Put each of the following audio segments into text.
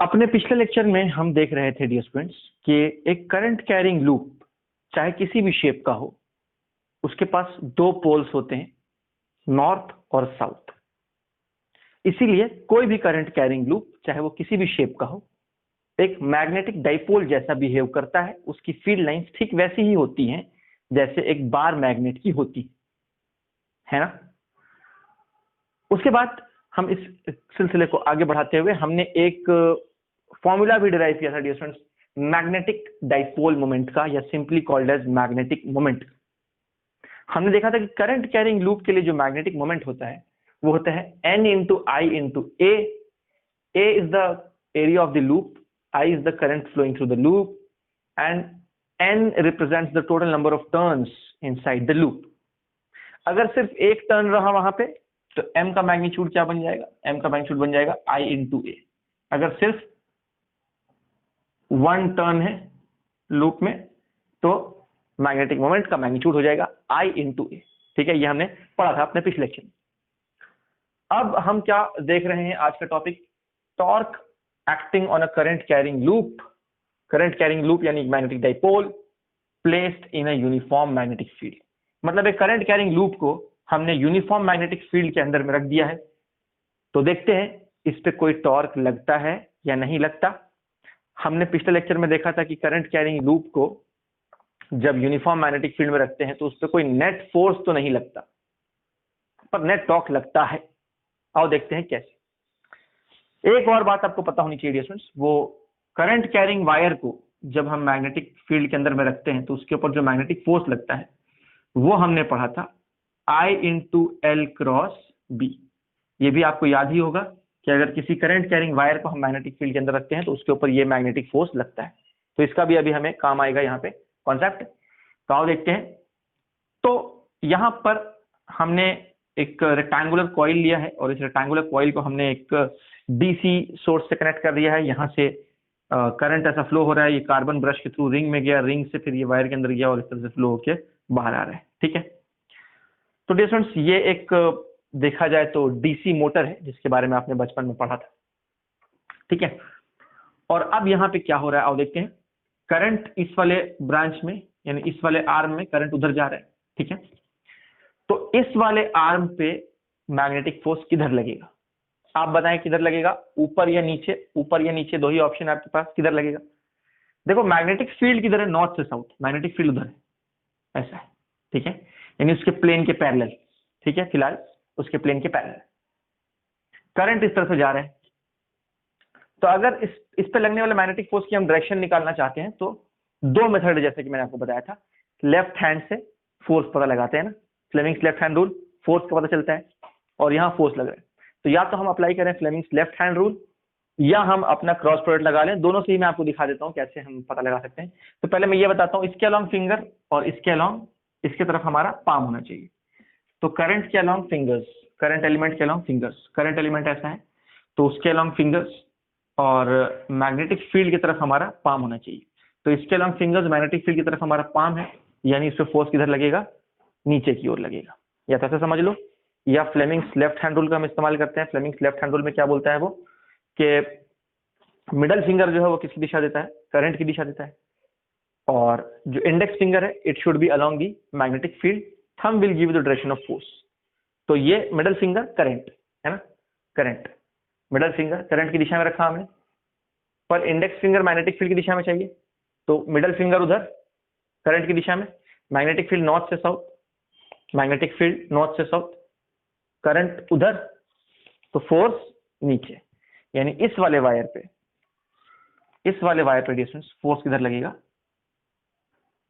अपने पिछले लेक्चर में हम देख रहे थे डियर स्टूडेंट्स कि एक करंट कैरिंग लूप चाहे किसी भी शेप का हो, उसके पास दो पोल्स होते हैं, नॉर्थ और साउथ। इसीलिए कोई भी करंट कैरिंग लूप चाहे वो किसी भी शेप का हो, एक मैग्नेटिक डाइपोल जैसा बिहेव करता है। उसकी फील्ड लाइंस ठीक वैसी ही होती हैं जैसे एक बार मैग्नेट की होती है ना। उसके बाद हम इस सिलसिले को आगे बढ़ाते हुए हमने एक फॉर्मूला भी डिराइव किया था dear students, magnetic dipole moment का, या simply called as magnetic moment. हमने देखा था कि करंट कैरिंग लूप के लिए जो मैग्नेटिक मोमेंट होता है वो होता है N into I into A. A is the area of the loop, I is the current flowing through the loop, and N represents the total number of turns inside the loop. अगर सिर्फ एक turn रहा वहां पे तो M का magnitude क्या बन जाएगा? M का मैग्नीट्यूड बन जाएगा I इंटू ए। अगर सिर्फ वन टर्न है लूप में तो मैग्नेटिक मोमेंट का मैग्नीट्यूड हो जाएगा I इंटू ए। ठीक है, ये हमने पढ़ा था अपने पिछले लेक्चर में। अब हम क्या देख रहे हैं आज का topic? Torque acting on a current carrying loop. Current carrying loop यानी magnetic dipole placed in a uniform magnetic field. मतलब एक करंट कैरिंग लूप को हमने यूनिफॉर्म मैग्नेटिक फील्ड के अंदर में रख दिया है। तो देखते हैं इस पे कोई टॉर्क लगता है या नहीं लगता। हमने पिछले लेक्चर में देखा था कि करंट कैरिंग लूप को जब यूनिफॉर्म मैग्नेटिक फील्ड में रखते हैं तो उस पर कोई नेट फोर्स तो नहीं लगता, पर नेट टॉर्क लगता है। आओ देखते हैं कैसे। एक और बात आपको पता होनी चाहिए डियर स्टूडेंट्स, वो करंट कैरिंग वायर को जब हम मैग्नेटिक फील्ड के अंदर में रखते हैं तो उसके ऊपर जो मैग्नेटिक फोर्स लगता है वो हमने पढ़ा था I into L cross B. ये भी आपको याद ही होगा कि अगर किसी करंट कैरिंग वायर को हम मैग्नेटिक फील्ड के अंदर रखते हैं तो उसके ऊपर ये मैग्नेटिक फोर्स लगता है। तो इसका भी अभी हमें काम आएगा यहाँ पे कॉन्सेप्ट। तो आओ देखते हैं। तो यहाँ पर हमने एक रेक्टेंगुलर कॉइल लिया है और इस रेक्टेंगुलर कॉइल को हमने एक डीसी सोर्स से कनेक्ट कर दिया है। यहाँ से करंट ऐसा फ्लो हो रहा है, ये कार्बन ब्रश के थ्रू रिंग में गया, रिंग से फिर ये वायर के अंदर गया और इस तरह से फ्लो होके बाहर आ रहा है। ठीक है, तो डियर स्टूडेंट्स ये एक देखा जाए तो डीसी मोटर है जिसके बारे में आपने बचपन में पढ़ा था। ठीक है, और अब यहाँ पे क्या हो रहा है आओ देखते हैं। करंट इस वाले ब्रांच में यानी इस वाले आर्म में करंट उधर जा रहा है। ठीक है, तो इस वाले आर्म पे मैग्नेटिक फोर्स किधर लगेगा? आप बताएं किधर लगेगा, ऊपर या नीचे? ऊपर या नीचे, दो ही ऑप्शन है आपके पास, किधर लगेगा? देखो मैग्नेटिक फील्ड किधर है, नॉर्थ से साउथ। मैग्नेटिक फील्ड उधर है, ऐसा है। ठीक है, यानी उसके प्लेन के पैरेलल। ठीक है, फिलहाल उसके प्लेन के पैरेलल करंट इस तरह से जा रहे हैं। तो अगर इस पे लगने वाले मैग्नेटिक फोर्स की हम डायरेक्शन निकालना चाहते हैं तो दो मेथड है, जैसे कि मैंने आपको बताया था। लेफ्ट हैंड से फोर्स पता लगाते हैं ना, Fleming's left hand rule, force का पता चलता है और यहाँ फोर्स लग रहा है। तो या तो हम अप्लाई करें फ्लेमिंग्स लेफ्ट हैंड रूल या हम अपना क्रॉस प्रोडक्ट लगा लें। दोनों से ही मैं आपको दिखा देता हूँ कैसे हम पता लगा सकते हैं। तो पहले मैं ये बताता हूँ, इसके अलॉन्ग फिंगर और इसके अलॉन्ग, इसके तरफ हमारा पाम होना चाहिए। तो करंट के अलॉन्ग फिंगर्स, करंट एलिमेंट के अलॉन्ग फिंगर्स, करंट एलिमेंट ऐसा है तो उसके अलॉन्ग फिंगर्स, और मैग्नेटिक फील्ड की तरफ हमारा पाम होना चाहिए। तो इसके अलॉन्ग फिंगर्स, मैग्नेटिक फील्ड की तरफ हमारा पाम है, यानी इस पे फोर्स किधर लगेगा? नीचे की ओर लगेगा। या तो ऐसा समझ लो, या फ्लेमिंग्स लेफ्ट हैंड रूल का हम इस्तेमाल करते हैं। फ्लेमिंग्स लेफ्ट हैंड रूल में क्या बोलता है वो कि मिडल फिंगर जो है वो किसकी दिशा देता है? करंट की दिशा देता है। और जो इंडेक्स फिंगर है it should be along the magnetic field, thumb will give the direction of force. तो ये मिडल फिंगर करंट है ना, करंट मिडल फिंगर करंट की दिशा में रखा हमने, पर इंडेक्स फिंगर मैग्नेटिक फील्ड की दिशा में चाहिए। तो मिडल फिंगर उधर करंट की दिशा में, मैग्नेटिक फील्ड नॉर्थ से साउथ, मैग्नेटिक फील्ड नॉर्थ से साउथ, करंट उधर, तो फोर्स नीचे। यानी इस वाले वायर पे, इस वाले वायर पे डिस्टेंस फोर्स किधर लगेगा?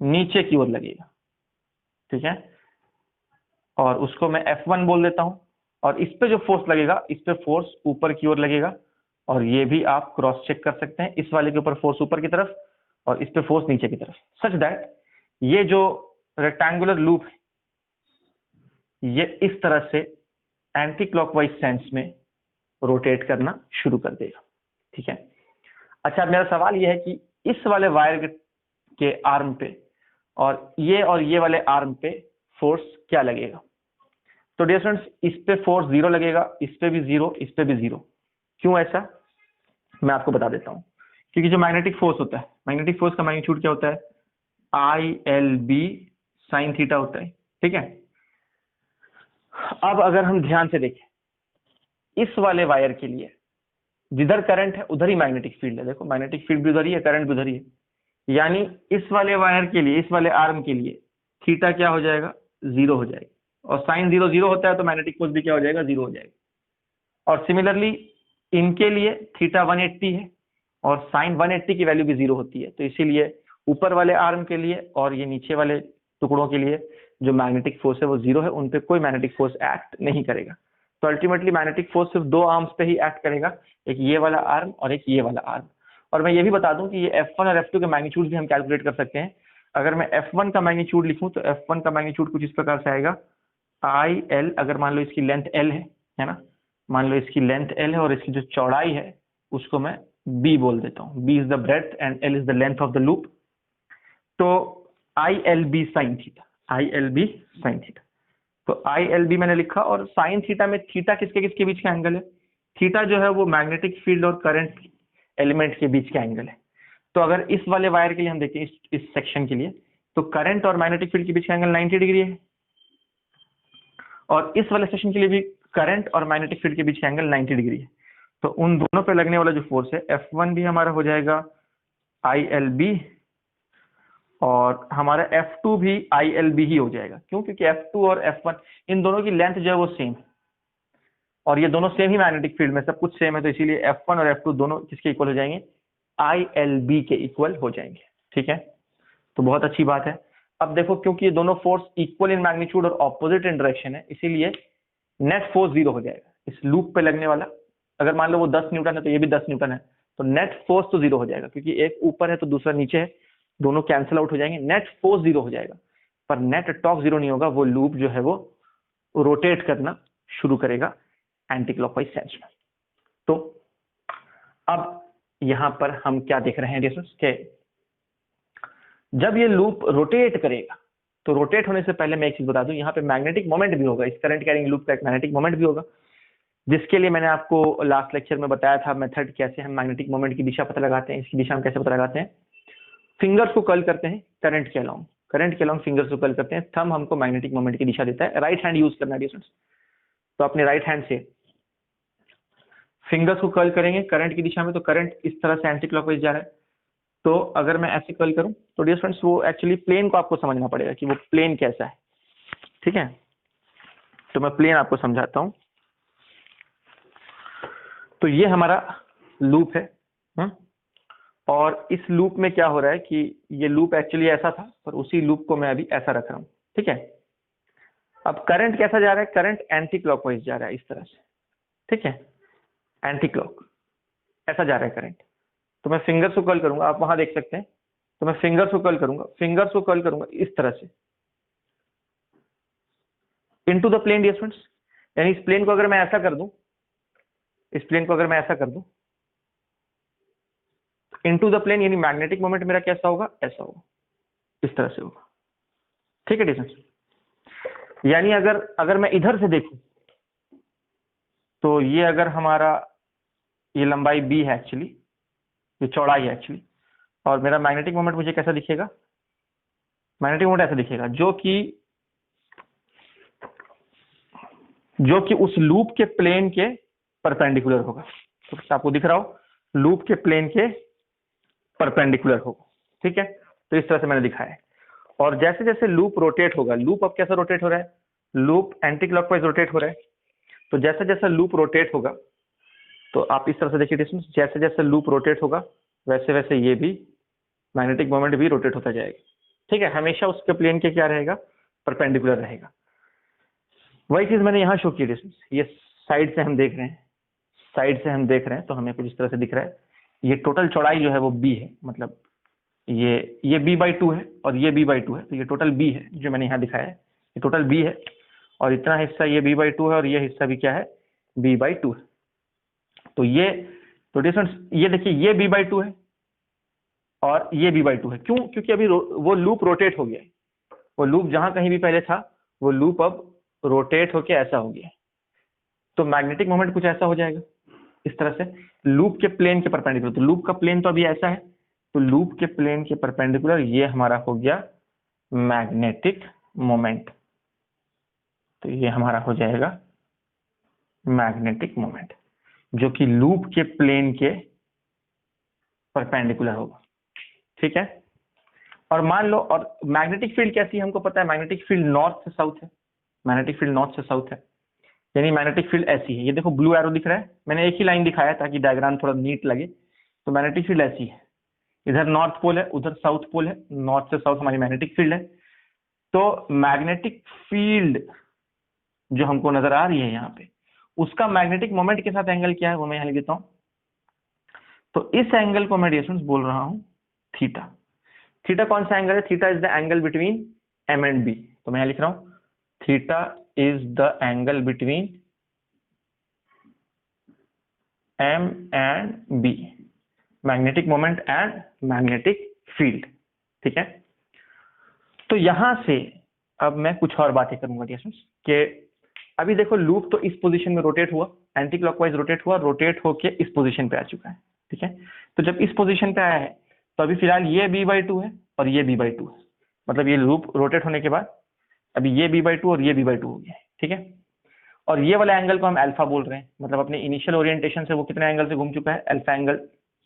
नीचे की ओर लगेगा। ठीक है, और उसको मैं F1 बोल देता हूं। और इस पे जो फोर्स लगेगा, इस पे फोर्स ऊपर की ओर लगेगा। और ये भी आप क्रॉस चेक कर सकते हैं, इस वाले के ऊपर फोर्स ऊपर की तरफ और इस पे फोर्स नीचे की तरफ, सच दैट ये जो रेक्टेंगुलर लूप है ये इस तरह से एंटी क्लॉकवाइज सेंस में रोटेट करना शुरू कर देगा। ठीक है, अच्छा मेरा सवाल यह है कि इस वाले वायर के आर्म पे और ये वाले आर्म पे फोर्स क्या लगेगा? तो डियर स्टूडेंट्स इस पे फोर्स 0 लगेगा, इस पे भी 0, इस पे भी 0। क्यों ऐसा? मैं आपको बता देता हूँ, क्योंकि जो मैग्नेटिक फोर्स होता है, मैग्नेटिक फोर्स का मैग्नीट्यूड क्या होता है, ILB साइन थीटा होता है, ठीक है। अब अगर हम ध्यान से देखें, इस वाले वायर के लिए जिधर करंट है उधर ही मैग्नेटिक फील्ड है, देखो मैग्नेटिक फील्ड भी उधर ही है, करंट भी उधर ही है, यानी इस वाले वायर के लिए, इस वाले आर्म के लिए थीटा क्या हो जाएगा, 0 हो जाएगा, और साइन 0 0 होता है तो मैग्नेटिक फोर्स भी क्या हो जाएगा, 0 हो जाएगा। और सिमिलरली इनके लिए थीटा 180 है और साइन 180 की वैल्यू भी 0 होती है, तो इसीलिए ऊपर वाले आर्म के लिए और ये नीचे वाले टुकड़ों के लिए जो मैग्नेटिक फोर्स है वो 0 है, उन पे कोई मैग्नेटिक फोर्स एक्ट नहीं करेगा। तो अल्टीमेटली मैग्नेटिक फोर्स सिर्फ दो आर्म्स पे ही एक्ट करेगा, एक ये वाला आर्म और एक ये वाला आर्म। और मैं ये भी बता दूं कि ये F1 और F2 के मैग्नीट्यूड भी हम कैलकुलेट कर सकते हैं। अगर मैं F1 का मैग्नीट्यूड लिखूं तो F1 का मैग्नीट्यूड कुछ इस प्रकार से आएगा, IL, अगर मान लो इसकी लेंथ L है ना, मान लो इसकी लेंथ L है और इसकी जो चौड़ाई है उसको मैं B बोल देता हूँ, B is the breadth and L is the length of the loop. तो ILB sine theta, ILB sign theta, तो ILB मैंने लिखा। और साइन थीटा में थीटा किसके किसके बीच का एंगल है, थीटा जो है वो मैग्नेटिक फील्ड और करंट एलिमेंट के बीच का एंगल है। तो अगर इस वाले वायर के लिए हम देखें, इस सेक्शन के लिए, तो करंट और मैग्नेटिक फील्ड के बीच का एंगल 90 डिग्री है, और इस वाले सेक्शन के लिए भी करंट और मैग्नेटिक फील्ड के बीच का एंगल 90 डिग्री है। तो उन दोनों पे लगने वाला जो फोर्स है F1 भी हमारा हो जाएगा ILB, और हमारा F2 भी ILB ही हो जाएगा। क्यों, क्योंकि F2 और F1 इन दोनों की लेंथ जो है वो सेम है, और ये दोनों सेम ही मैग्नेटिक फील्ड में सब कुछ सेम है, तो इसीलिए F1 और F2 दोनों किसके इक्वल हो जाएंगे, ILB के इक्वल हो जाएंगे, ठीक है। तो बहुत अच्छी बात है। अब देखो, क्योंकि ये दोनों फोर्स इक्वल इन मैग्नीट्यूड और ऑपोजिट इन डायरेक्शन है, इसीलिए नेट फोर्स 0 हो जाएगा। इस लूप पे लगने वाला, अगर मान लो वो 10 न्यूटन है तो ये भी 10 न्यूटन है, तो नेट फोर्स तो 0 हो जाएगा, क्योंकि एक ऊपर है तो दूसरा नीचे है, दोनों कैंसिल आउट हो जाएंगे, नेट फोर्स 0 हो जाएगा। पर नेट टॉर्क 0 नहीं होगा, वो लूप जो है वो रोटेट करना शुरू करेगा एंटी क्लॉकवाइज सेंस में। तो अब यहां पर हम क्या देख रहे हैं डियर्स, के जब ये लूप रोटेट करेगा, तो रोटेट होने से पहले मैं एक चीज बता दूं, यहाँ पे मैग्नेटिक मोमेंट भी होगा, इस करंट कैरिंग लूप का एक मैग्नेटिक मोमेंट भी होगा, जिसके लिए मैंने आपको लास्ट लेक्चर में बताया था मेथड, कैसे हम मैग्नेटिक मोमेंट की दिशा पता लगाते हैं। इसकी दिशा हम कैसे पता लगाते हैं, फिंगर्स को कर्ल करते हैं करंट के अलाउंग, करंट के अलाउंग फिंगर्स को कर्ल करते हैं, थंब हमको मैग्नेटिक मोमेंट की दिशा देता है। राइट हैंड यूज करना डियर्स, तो अपने राइट हैंड से फिंगर्स को कर्ल करेंगे करंट की दिशा में, तो करंट इस तरह से एंटी क्लॉकवाइज जा रहा है। तो अगर मैं ऐसे कर्ल करूं तो डियर फ्रेंड्स, वो एक्चुअली प्लेन को आपको समझना पड़ेगा कि वो प्लेन कैसा है, ठीक है। तो मैं प्लेन आपको समझाता हूं। तो ये हमारा लूप है, और इस लूप में क्या हो रहा है कि ये लूप एक्चुअली ऐसा था, पर उसी लूप को मैं अभी ऐसा रख रहा हूं, ठीक है। अब करंट कैसा जा रहा है, करंट एंटी क्लॉकवाइज जा रहा है इस तरह से, ठीक है, एंटी क्लॉक ऐसा जा रहा है करंट। तो मैं फिंगर्स को कर्ल करूंगा, आप वहां देख सकते हैं, तो मैं फिंगर्स को कर्ल करूंगा, फिंगर्स को कर्ल करूंगा इस तरह से into the plane dear friends. यानी इस प्लेन को अगर मैं ऐसा कर दूं, इस प्लेन को अगर मैं ऐसा कर दूं इनटू द प्लेन, यानी मैग्नेटिक मोमेंट मेरा कैसा होगा, ऐसा होगा, इस तरह से होगा, ठीक है डियर फ्रेंड्स। यानी अगर मैं इधर से देखूं तो ये अगर हमारा ये लंबाई b है एक्चुअली, ये चौड़ाई है एक्चुअली, और मेरा मैग्नेटिक मोमेंट मुझे कैसा दिखेगा, मैग्नेटिक मोमेंट ऐसा दिखेगा, जो कि उस लूप के प्लेन के परपेंडिकुलर होगा। तो आपको दिख रहा हो, लूप के प्लेन के परपेंडिकुलर होगा, ठीक है। तो इस तरह से मैंने दिखाया है। और जैसे जैसे लूप रोटेट होगा, लूप अब कैसा रोटेट हो रहा है, लूप एंटी क्लॉकवाइज रोटेट हो रहा है, तो जैसे जैसे लूप रोटेट होगा, तो आप इस तरह से देखिए डिस्टेंस, जैसे जैसे लूप रोटेट होगा वैसे वैसे ये भी मैग्नेटिक मोमेंट भी रोटेट होता जाएगा, ठीक है। हमेशा उसके प्लेन के क्या रहेगा, परपेंडिकुलर रहेगा। वही चीज मैंने यहाँ शो की डिस्टेंस, ये साइड से हम देख रहे हैं, साइड से हम देख रहे हैं तो हमें कुछ इस तरह से दिख रहा है। ये टोटल चौड़ाई जो है वो b है, मतलब ये b/2 है और ये b/2 है, तो ये टोटल b है जो मैंने यहाँ दिखाया है, ये टोटल b है, और इतना हिस्सा ये b/2 है, और ये हिस्सा भी क्या है, b/2 है। तो ये तो डिस्टेंस, ये देखिए ये b/2 है और ये b/2 है। क्यों, क्योंकि अभी वो लूप रोटेट हो गया है, वो लूप जहां कहीं भी पहले था वो लूप अब रोटेट होके ऐसा हो गया, तो मैग्नेटिक मोमेंट कुछ ऐसा हो जाएगा, इस तरह से लूप के प्लेन के परपेंडिकुलर। तो लूप का प्लेन तो अभी ऐसा है, तो लूप के प्लेन के परपेंडिकुलर ये हमारा हो गया मैग्नेटिक मोमेंट। तो ये हमारा हो जाएगा मैग्नेटिक मोमेंट जो कि लूप के प्लेन के परपेंडिकुलर होगा। ठीक है, और मान लो, और मैग्नेटिक फील्ड कैसी है हमको पता है, मैग्नेटिक फील्ड नॉर्थ से साउथ है। मैग्नेटिक फील्ड नॉर्थ से साउथ है, यानी मैग्नेटिक फील्ड ऐसी है। ये देखो ब्लू एरो दिख रहा है, मैंने एक ही लाइन दिखाया ताकि डायग्राम थोड़ा नीट लगे। तो मैग्नेटिक फील्ड ऐसी है, इधर नॉर्थ पोल है, उधर साउथ पोल है, नॉर्थ से साउथ हमारी मैग्नेटिक फील्ड है। तो मैग्नेटिक फील्ड जो हमको नजर आ रही है यहाँ पे, उसका मैग्नेटिक मोमेंट के साथ एंगल क्या है वो मैं यहाँ लिख देता हूँ। तो इस एंगल को मैं डिस्टेंस बोल रहा हूँ थीटा। थीटा कौन सा एंगल है? Theta is the angle between M and B. तो मैं यहाँ लिख रहा हूँ theta is the angle between M and B, magnetic moment and magnetic field. ठीक है, तो यहां से अब मैं कुछ और बातें करूंगा डिस्टेंस के। अभी देखो लूप तो इस पोजीशन में रोटेट हुआ, एंटी क्लॉकवाइज रोटेट हुआ, रोटेट होके इस पोजीशन पे आ चुका है। ठीक है, तो जब इस पोजीशन पे आया है तो अभी फिलहाल ये b/2 है और ये b/2 है, मतलब ये लूप रोटेट होने के बाद अभी ये b/2 और ये b/2 हो गया है। ठीक है, और ये वाला एंगल को हम अल्फा बोल रहे हैं, मतलब अपने इनिशियल ओरिएंटेशन से वो कितने एंगल से घूम चुका है? अल्फा एंगल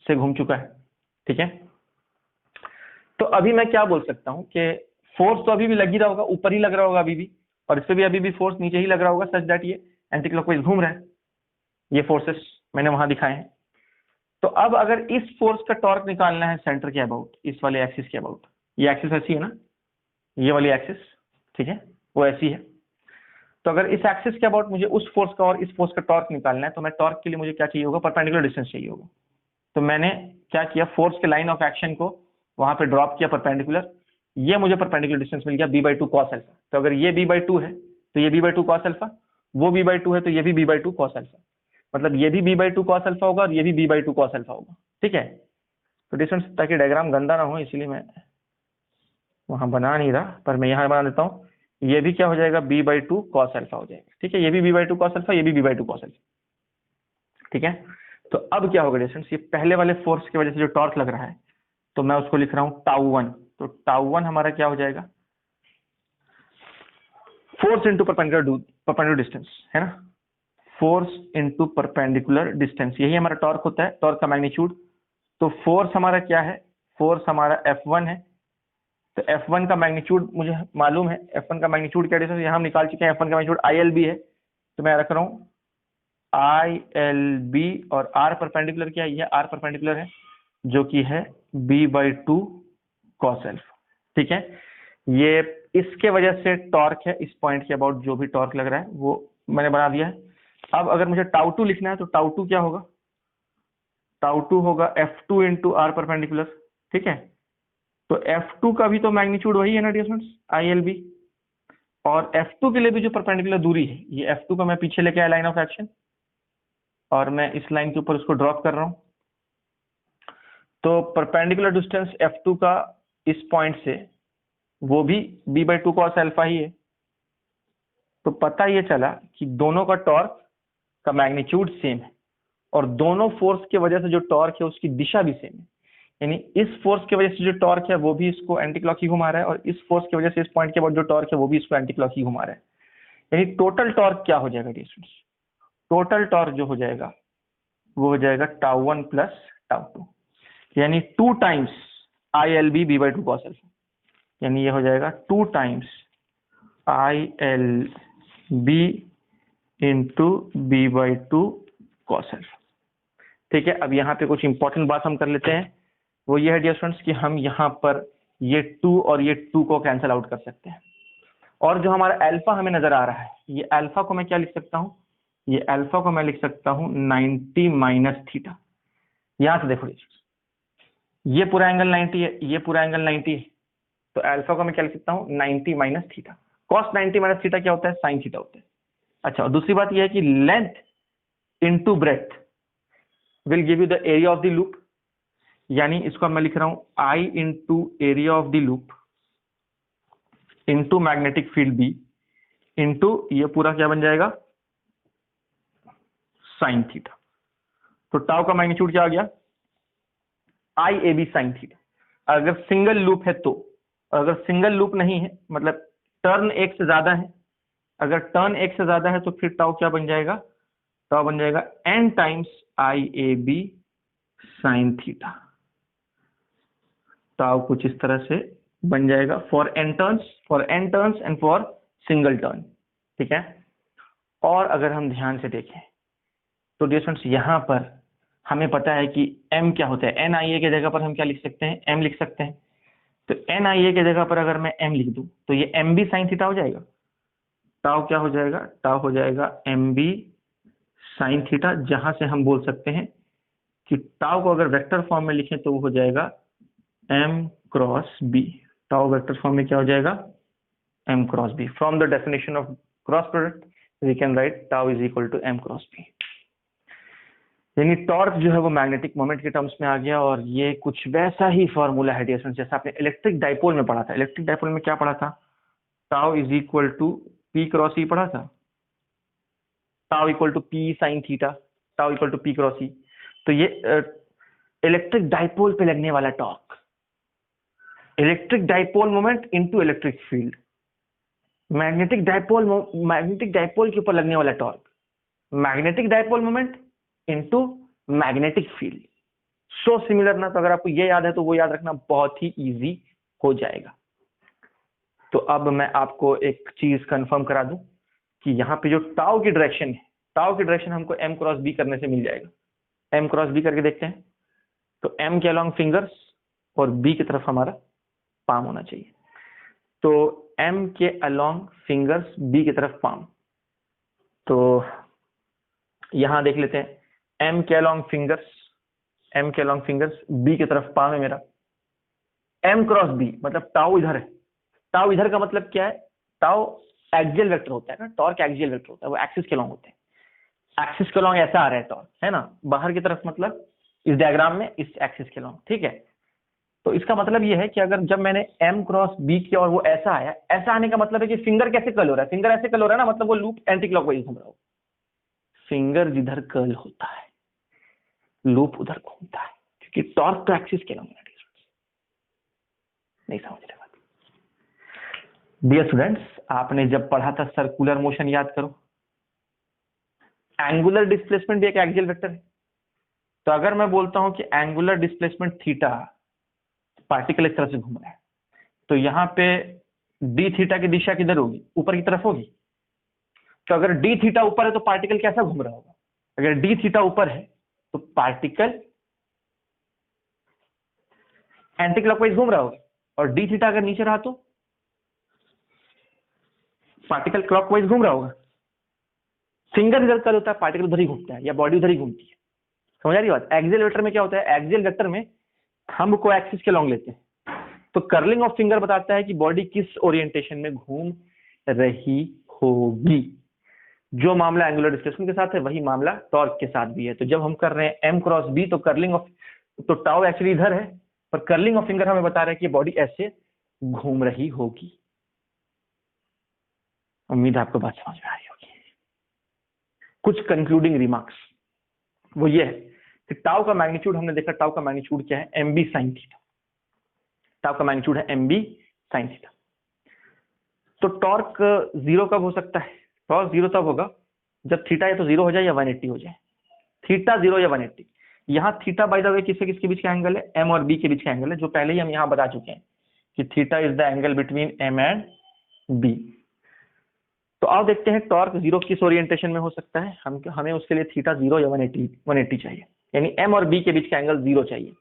से घूम चुका है। ठीक है, तो अभी मैं क्या बोल सकता हूँ कि फोर्स तो अभी भी लग ही रहा होगा, ऊपर ही लग रहा होगा अभी भी, और इस पे भी अभी भी फोर्स नीचे ही लग रहा होगा, सच दैट ये एंटी क्लॉकवाइज घूम रहा है। ये फोर्सेस मैंने वहां दिखाए हैं। तो अब अगर इस फोर्स का टॉर्क निकालना है सेंटर के अबाउट, इस वाले एक्सिस के अबाउट, ये एक्सिस ऐसी है ना, ये वाली एक्सिस, ठीक है, वो ऐसी है। तो अगर इस एक्सिस के अबाउट मुझे उस फोर्स का और इस फोर्स का टॉर्क निकालना है, तो मैं टॉर्क के लिए मुझे क्या चाहिए होगा? परपेंडिकुलर डिस्टेंस चाहिए होगा। तो मैंने क्या किया, फोर्स के लाइन ऑफ एक्शन को वहां पे ड्रॉप किया परपेंडिकुलर, ये मुझे परपेंडिकुलर डिस्टेंस मिल गया b/2 cos अल्फा। तो अगर ये b/2 है तो ये b/2 cos अल्फा, वो b/2 है तो ये भी b/2 cos अल्फा, मतलब ये भी b/2 cos अल्फा होगा और ये भी b/2 cos अल्फा होगा। ठीक है, तो डिस्टेंस, ताकि डायग्राम गंदा ना हो इसलिए मैं वहां बना नहीं रहा, पर मैं यहाँ बना देता हूँ। ये भी क्या हो जाएगा? b/2 cos अल्फा हो जाएगा। ठीक है, ये भी b/2 cos अल्फा, ये भी b/2 cos अल्फा। ठीक है, तो अब क्या होगा डिस्टेंस, ये पहले वाले फोर्स की वजह से जो टॉर्क लग रहा है, तो मैं उसको लिख रहा हूं τ1। तो τ1 हमारा क्या हो जाएगा? फोर्स इंटू परपेंडिकुलर डिस्टेंस, है ना, फोर्स इंटू परपेंडिकुलर डिस्टेंस, यही हमारा टॉर्क होता है, टॉर्क का मैग्नीट्यूड। तो फोर्स हमारा क्या है? फोर्स हमारा F1 है। तो F1 का मैग्नीट्यूड मुझे मालूम है, F1 का मैग्नीट्यूड क्या डिस्टेंस यहाँ हम निकाल चुके हैं, F1 का मैग्नीट्यूड ILB है। तो मैं रख रहा हूँ ILB, और R परपेंडिकुलर क्या है? ये R परपेंडिकुलर है जो कि है b/2 cos अल्फा। ठीक है, ये इसके वजह से टॉर्क है, इस पॉइंट के अबाउट जो भी टॉर्क लग रहा है वो मैंने बना दिया है। अब अगर मुझे τ2 लिखना है तो τ2 क्या होगा? τ2 होगा F2 इंटू आर परपेंडिकुलर। ठीक है, तो F2 का भी तो मैग्नीट्यूड वही है ना डियर फ्रेंड्स, ILB, और F2 के लिए भी जो परपेंडिकुलर दूरी है, ये F2 का मैं पीछे लेके आया लाइन ऑफ एक्शन, और मैं इस लाइन के ऊपर उसको ड्रॉप कर रहा हूं। तो परपेंडिकुलर डिस्टेंस F2 का इस पॉइंट से वो भी b/2 cos अल्फा ही है। तो पता ये चला कि दोनों का टॉर्क का मैग्नीट्यूड सेम है, और दोनों फोर्स की वजह से जो टॉर्क है उसकी दिशा भी सेम है, यानी इस फोर्स की वजह से जो टॉर्क है वो भी इसको एंटी क्लॉक ही घुमा रहा है, और इस फोर्स की वजह से इस पॉइंट के बाद जो टॉर्क है वो भी इसको एंटी क्लॉक ही घुमा रहा है। यानी टोटल टॉर्क क्या हो जाएगा डिस्टेंस? टोटल टॉर्क जो हो जाएगा वो हो जाएगा τ1 प्लस τ2, यानी 2 times ILB b/2 cos alpha, यानी ये हो जाएगा 2 times ILB into b/2 cos alpha. ठीक है, अब यहाँ पे कुछ इंपॉर्टेंट बात हम कर लेते हैं, वो ये है डियर स्टूडेंट्स कि हम यहाँ पर ये 2 और ये 2 को कैंसिल आउट कर सकते हैं, और जो हमारा अल्फा हमें नजर आ रहा है, ये अल्फा को मैं क्या लिख सकता हूँ? ये अल्फा को मैं लिख सकता हूँ 90 माइनस थीटा। यहाँ से देखो ये पूरा एंगल 90 है, ये पूरा एंगल 90 है, तो अल्फा को मैं क्या लिख सकता हूँ? 90 minus theta. Cos 90 minus theta क्या होता है? साइन थीटा होता है। अच्छा, और दूसरी बात यह है कि length into breadth will give you the area of the loop, यानी इसको मैं लिख रहा हूं I into area of the loop into magnetic field B into ये पूरा क्या बन जाएगा? Sign theta. तो टाउ का मैग्नीट्यूड क्या आ गया, आई ए बी साइन थीटा। अगर सिंगल लूप है तो, अगर सिंगल लूप नहीं है मतलब टर्न एक से ज्यादा है, अगर टर्न एक से ज्यादा है तो फिर टाउ क्या बन जाएगा, टाउ बन जाएगा n times I A B sine theta. Tau कुछ इस तरह से बन जाएगा for n turns and for single turn, ठीक है। और अगर हम ध्यान से देखें तो डियर स्टूडेंट्स यहाँ पर हमें पता है कि m क्या होता है, एन आई ए के जगह पर हम क्या लिख सकते हैं, m लिख सकते हैं। तो एन आई ए के जगह पर अगर मैं m लिख दूं तो ये एम बी साइन थीटा हो जाएगा। टाउ क्या हो जाएगा, टाउ हो जाएगा एम बी साइन थीटा, जहां से हम बोल सकते हैं कि टाउ को अगर वेक्टर फॉर्म में लिखें तो वो हो जाएगा m cross B. Tau vector form में क्या हो जाएगा, m cross B. From the definition of cross product we can write tau is equal to m cross B. यानी टॉर्क जो है वो मैग्नेटिक मोमेंट के टर्म्स में आ गया। और ये कुछ वैसा ही फॉर्मूला है डियर स्टूडेंट्स जैसा आपने इलेक्ट्रिक डाइपोल में पढ़ा था। इलेक्ट्रिक डाइपोल में क्या पढ़ा था, tau is equal to p cross E पढ़ा था, tau equal to p sine theta, tau equal to p cross E. तो ये इलेक्ट्रिक डाइपोल पे लगने वाला torque, electric dipole moment into electric field, magnetic dipole के ऊपर लगने वाला torque, magnetic dipole moment into magnetic field. So similar ना, तो अगर आपको ये याद है तो वो याद रखना बहुत ही इजी हो जाएगा। तो अब मैं आपको एक चीज कंफर्म करा दूं कि यहाँ पे जो टाउ की डायरेक्शन है, टाउ की डायरेक्शन हमको m क्रॉस b करने से मिल जाएगा। m क्रॉस b करके देखते हैं। तो m के अलोंग फिंगर्स और b की तरफ हमारा पाम होना चाहिए। तो m के अलोंग फिंगर्स, b की तरफ पाम। तो यहां देख लेते हैं, m के अलोंग फिंगर्स, m के अलोंग फिंगर्स, b की तरफ पाम है मेरा। m क्रॉस b मतलब टाउ इधर है। टाउ इधर का मतलब क्या है, टाउ एक्सियल वेक्टर होता है ना, टॉर्क एक्सियल वेक्टर होता है, वो एक्सिस के अलोंग होते हैं। एक्सिस के अलोंग ऐसा आ रहा है टॉर्क, है ना, बाहर की तरफ मतलब इस डायग्राम में इस एक्सिस के अलोंग, ठीक है। तो इसका मतलब ये है कि अगर जब मैंने m क्रॉस b किया और वो ऐसा आया, ऐसा आने का मतलब है कि फिंगर कैसे कर्ल हो रहा है, फिंगर ऐसे कर्ल हो रहा है ना, मतलब वो लूप एंटी क्लॉकवाइज घूम रहा हो। फिंगर जिधर कर्ल होता है लूप उधर घूमता है, क्योंकि टॉर्क तो एक्सिस के अलोंग है। नहीं समझ रहे बात? डियर स्टूडेंट्स, आपने जब पढ़ा था सर्कुलर मोशन याद करो, एंगुलर डिस्प्लेसमेंट भी एक एक्सियल वेक्टर है। तो अगर मैं बोलता हूं कि एंगुलर डिस्प्लेसमेंट थीटा, पार्टिकल इस तरह से घूम रहा है, तो यहाँ पे डी थीटा की दिशा किधर होगी, ऊपर की तरफ होगी। तो अगर डी थीटा ऊपर है तो पार्टिकल कैसा घूम रहा होगा, अगर डी थीटा ऊपर है तो पार्टिकल एंटी क्लॉकवाइज घूम रहा होगा, और डी थीटा अगर नीचे रहा तो पार्टिकल क्लॉकवाइज घूम रहा होगा। फिंगर इधर कर्ल होता है, पार्टिकल उधर ही घूमता है, या बॉडी उधर ही घूमती है। समझ आ रही बात? एक्सियल वेक्टर में क्या होता है, एक्सियल वेक्टर में हम को एक्सिस के लॉन्ग लेते हैं, तो कर्लिंग ऑफ फिंगर बताता है कि बॉडी किस ओरिएंटेशन में घूम रही होगी। जो मामला एंगुलर डिस्प्लेसमेंट के साथ है वही मामला टॉर्क के साथ भी है। तो जब हम कर रहे हैं m क्रॉस b, तो कर्लिंग ऑफ, तो टाउ एक्चुअली इधर है, पर कर्लिंग ऑफ फिंगर हमें बता रहा है कि बॉडी ऐसे घूम रही होगी। उम्मीद है आपको बात समझ में आ रही होगी। कुछ कंक्लूडिंग रिमार्क्स वो ये है कि टाउ का मैग्नीट्यूड हमने देखा, टाउ का मैग्नीट्यूड क्या है, M B sine theta. Tau का मैग्नीट्यूड है एम बी साइन थीटा। तो टॉर्क जीरो कब हो सकता है, टॉर्क जीरो तब होगा जब थीटा या तो जीरो हो जाए या 180 हो जाए। थीटा जीरो या 180। यहाँ थीटा बाय द वे किससे किसके बीच का एंगल है, एम और बी के बीच का एंगल है, जो पहले ही हम यहाँ बता चुके हैं कि theta is the angle between M and B. तो आओ देखते हैं टॉर्क जीरो किस ओरिएंटेशन में हो सकता है। हमें उसके लिए थीटा जीरो या 180 चाहिए, यानी एम और बी के बीच का एंगल जीरो चाहिए।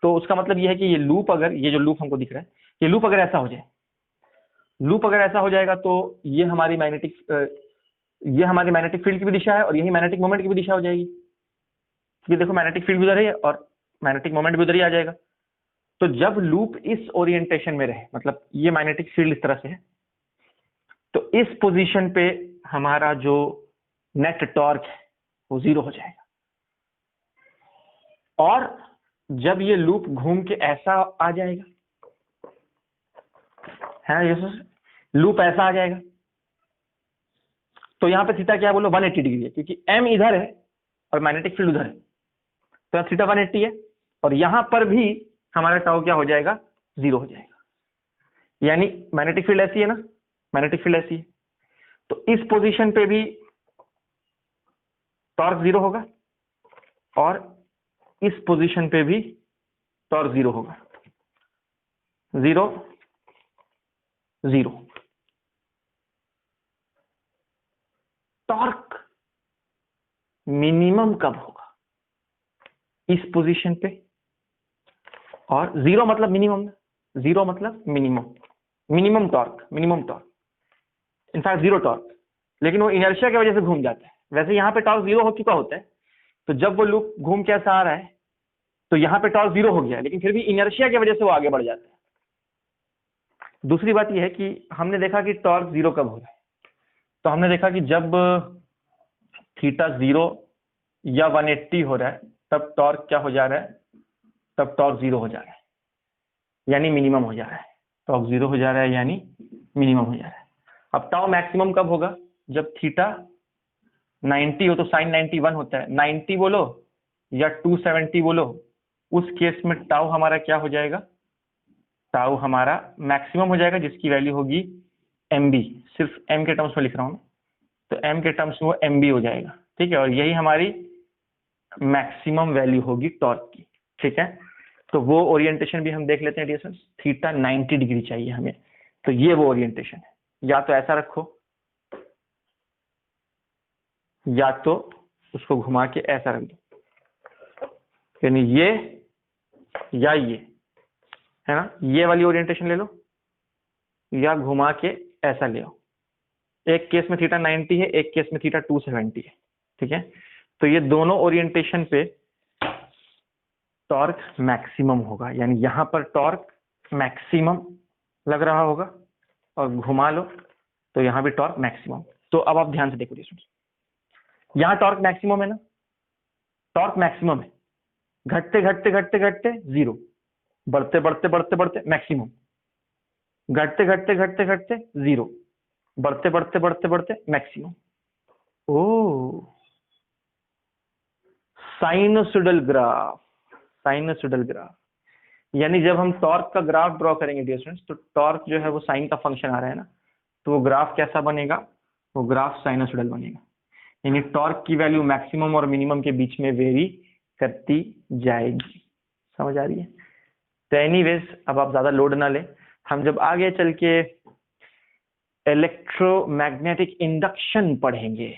तो उसका मतलब ये है कि ये लूप, अगर ये जो लूप हमको दिख रहा है, ये लूप अगर ऐसा हो जाए, लूप अगर ऐसा हो जाएगा तो ये हमारी मैग्नेटिक फील्ड की भी दिशा है और यही मैग्नेटिक मोमेंट की भी दिशा हो जाएगी, क्योंकि देखो मैग्नेटिक फील्ड भी उधर है और मैग्नेटिक मोमेंट भी उधर ही आ जाएगा। तो जब लूप इस ओरिएंटेशन में रहे, मतलब ये मैग्नेटिक फील्ड इस तरह से है, तो इस पोजीशन पे हमारा जो नेट टॉर्क है वो जीरो हो जाएगा। और जब ये लूप घूम के ऐसा आ जाएगा, है ये लूप ऐसा आ जाएगा, तो यहां पे थीटा क्या बोलो 180 डिग्री है, क्योंकि एम इधर है और मैग्नेटिक फील्ड उधर है। तो यहाँ थीटा 180 है और यहां पर भी हमारा टाउ क्या हो जाएगा, 0 हो जाएगा। यानी मैग्नेटिक फील्ड ऐसी है ना, मैग्नेटिक फील्ड ऐसी है, तो इस पोजीशन पे भी टॉर्क 0 होगा और इस पोजीशन पे भी टॉर्क 0 होगा, 0 0। टॉर्क मिनिमम कब होगा, इस पोजीशन पे, और 0 मतलब मिनिमम, 0 मतलब minimum, minimum torque, minimum torque, in fact 0 torque, लेकिन वो इनर्शिया की वजह से घूम जाता है। वैसे यहाँ पे टॉर्क 0 हो चुका होता है, तो जब वो लूप घूम के ऐसा आ रहा है तो यहाँ पे टॉर्क 0 हो गया, लेकिन फिर भी इनर्शिया की वजह से वो आगे बढ़ जाता है। दूसरी बात यह है कि हमने देखा कि टॉर्क 0 कब हो रहा है, तो हमने देखा कि जब थीटा 0 या 180 हो रहा है तब टॉर्क क्या हो जा रहा है, तब टॉर्क 0 हो जा रहा है, यानी मिनिमम हो जा रहा है। टॉर्क 0 हो जा रहा है यानी मिनिमम हो जा रहा है। अब टाउ मैक्सिमम कब होगा, जब थीटा 90 हो तो साइन 91 होता है, 90 बोलो या 270 बोलो, उस केस में टाउ हमारा क्या हो जाएगा, टाउ हमारा मैक्सिमम हो जाएगा, जिसकी वैल्यू होगी एमबी। सिर्फ एम के टर्म्स में लिख रहा हूं, तो एम के टर्म्स में वो एमबी हो जाएगा, ठीक है, और यही हमारी मैक्सिमम वैल्यू होगी टॉर्क की, ठीक है। तो वो ओरिएंटेशन भी हम देख लेते हैं डियर स्टूडेंट्स। थीटा 90 डिग्री चाहिए हमें, तो ये वो ओरिएंटेशन है, या तो ऐसा रखो या तो उसको घुमा के ऐसा रख दो, यानी ये या ये, है ना, ये वाली ओरिएंटेशन ले लो या घुमा के ऐसा ले आओ। एक केस में थीटा 90 है, एक केस में थीटा 270 है, ठीक है। तो ये दोनों ओरिएंटेशन पे टॉर्क मैक्सिमम होगा, यानी यहां पर टॉर्क मैक्सिमम लग रहा होगा और घुमा लो तो यहां भी टॉर्क मैक्सिमम। तो अब आप ध्यान से देखो दोस्तों, यहां टॉर्क मैक्सिमम है ना, टॉर्क मैक्सिमम है, घटते घटते घटते घटते 0, बढ़ते बढ़ते बढ़ते बढ़ते मैक्सिमम, घटते घटते घटते घटते 0, बढ़ते बढ़ते बढ़ते बढ़ते मैक्सिमम। ओ, साइनसोइडल ग्राफ, साइनसोइडल ग्राफ, यानी जब हम टॉर्क का ग्राफ ड्रॉ करेंगे डियर स्टूडेंट्स, तो टॉर्क जो है वो साइन का फंक्शन आ रहा है ना, तो वो ग्राफ कैसा बनेगा, वो ग्राफ साइनसोइडल बनेगा, यानी टॉर्क की वैल्यू मैक्सिमम और मिनिमम के बीच में वेरी करती जाएगी। समझ आ रही है। तो एनीवेज अब आप ज्यादा लोड ना लें, हम जब आगे चल के इलेक्ट्रोमैग्नेटिक इंडक्शन पढ़ेंगे,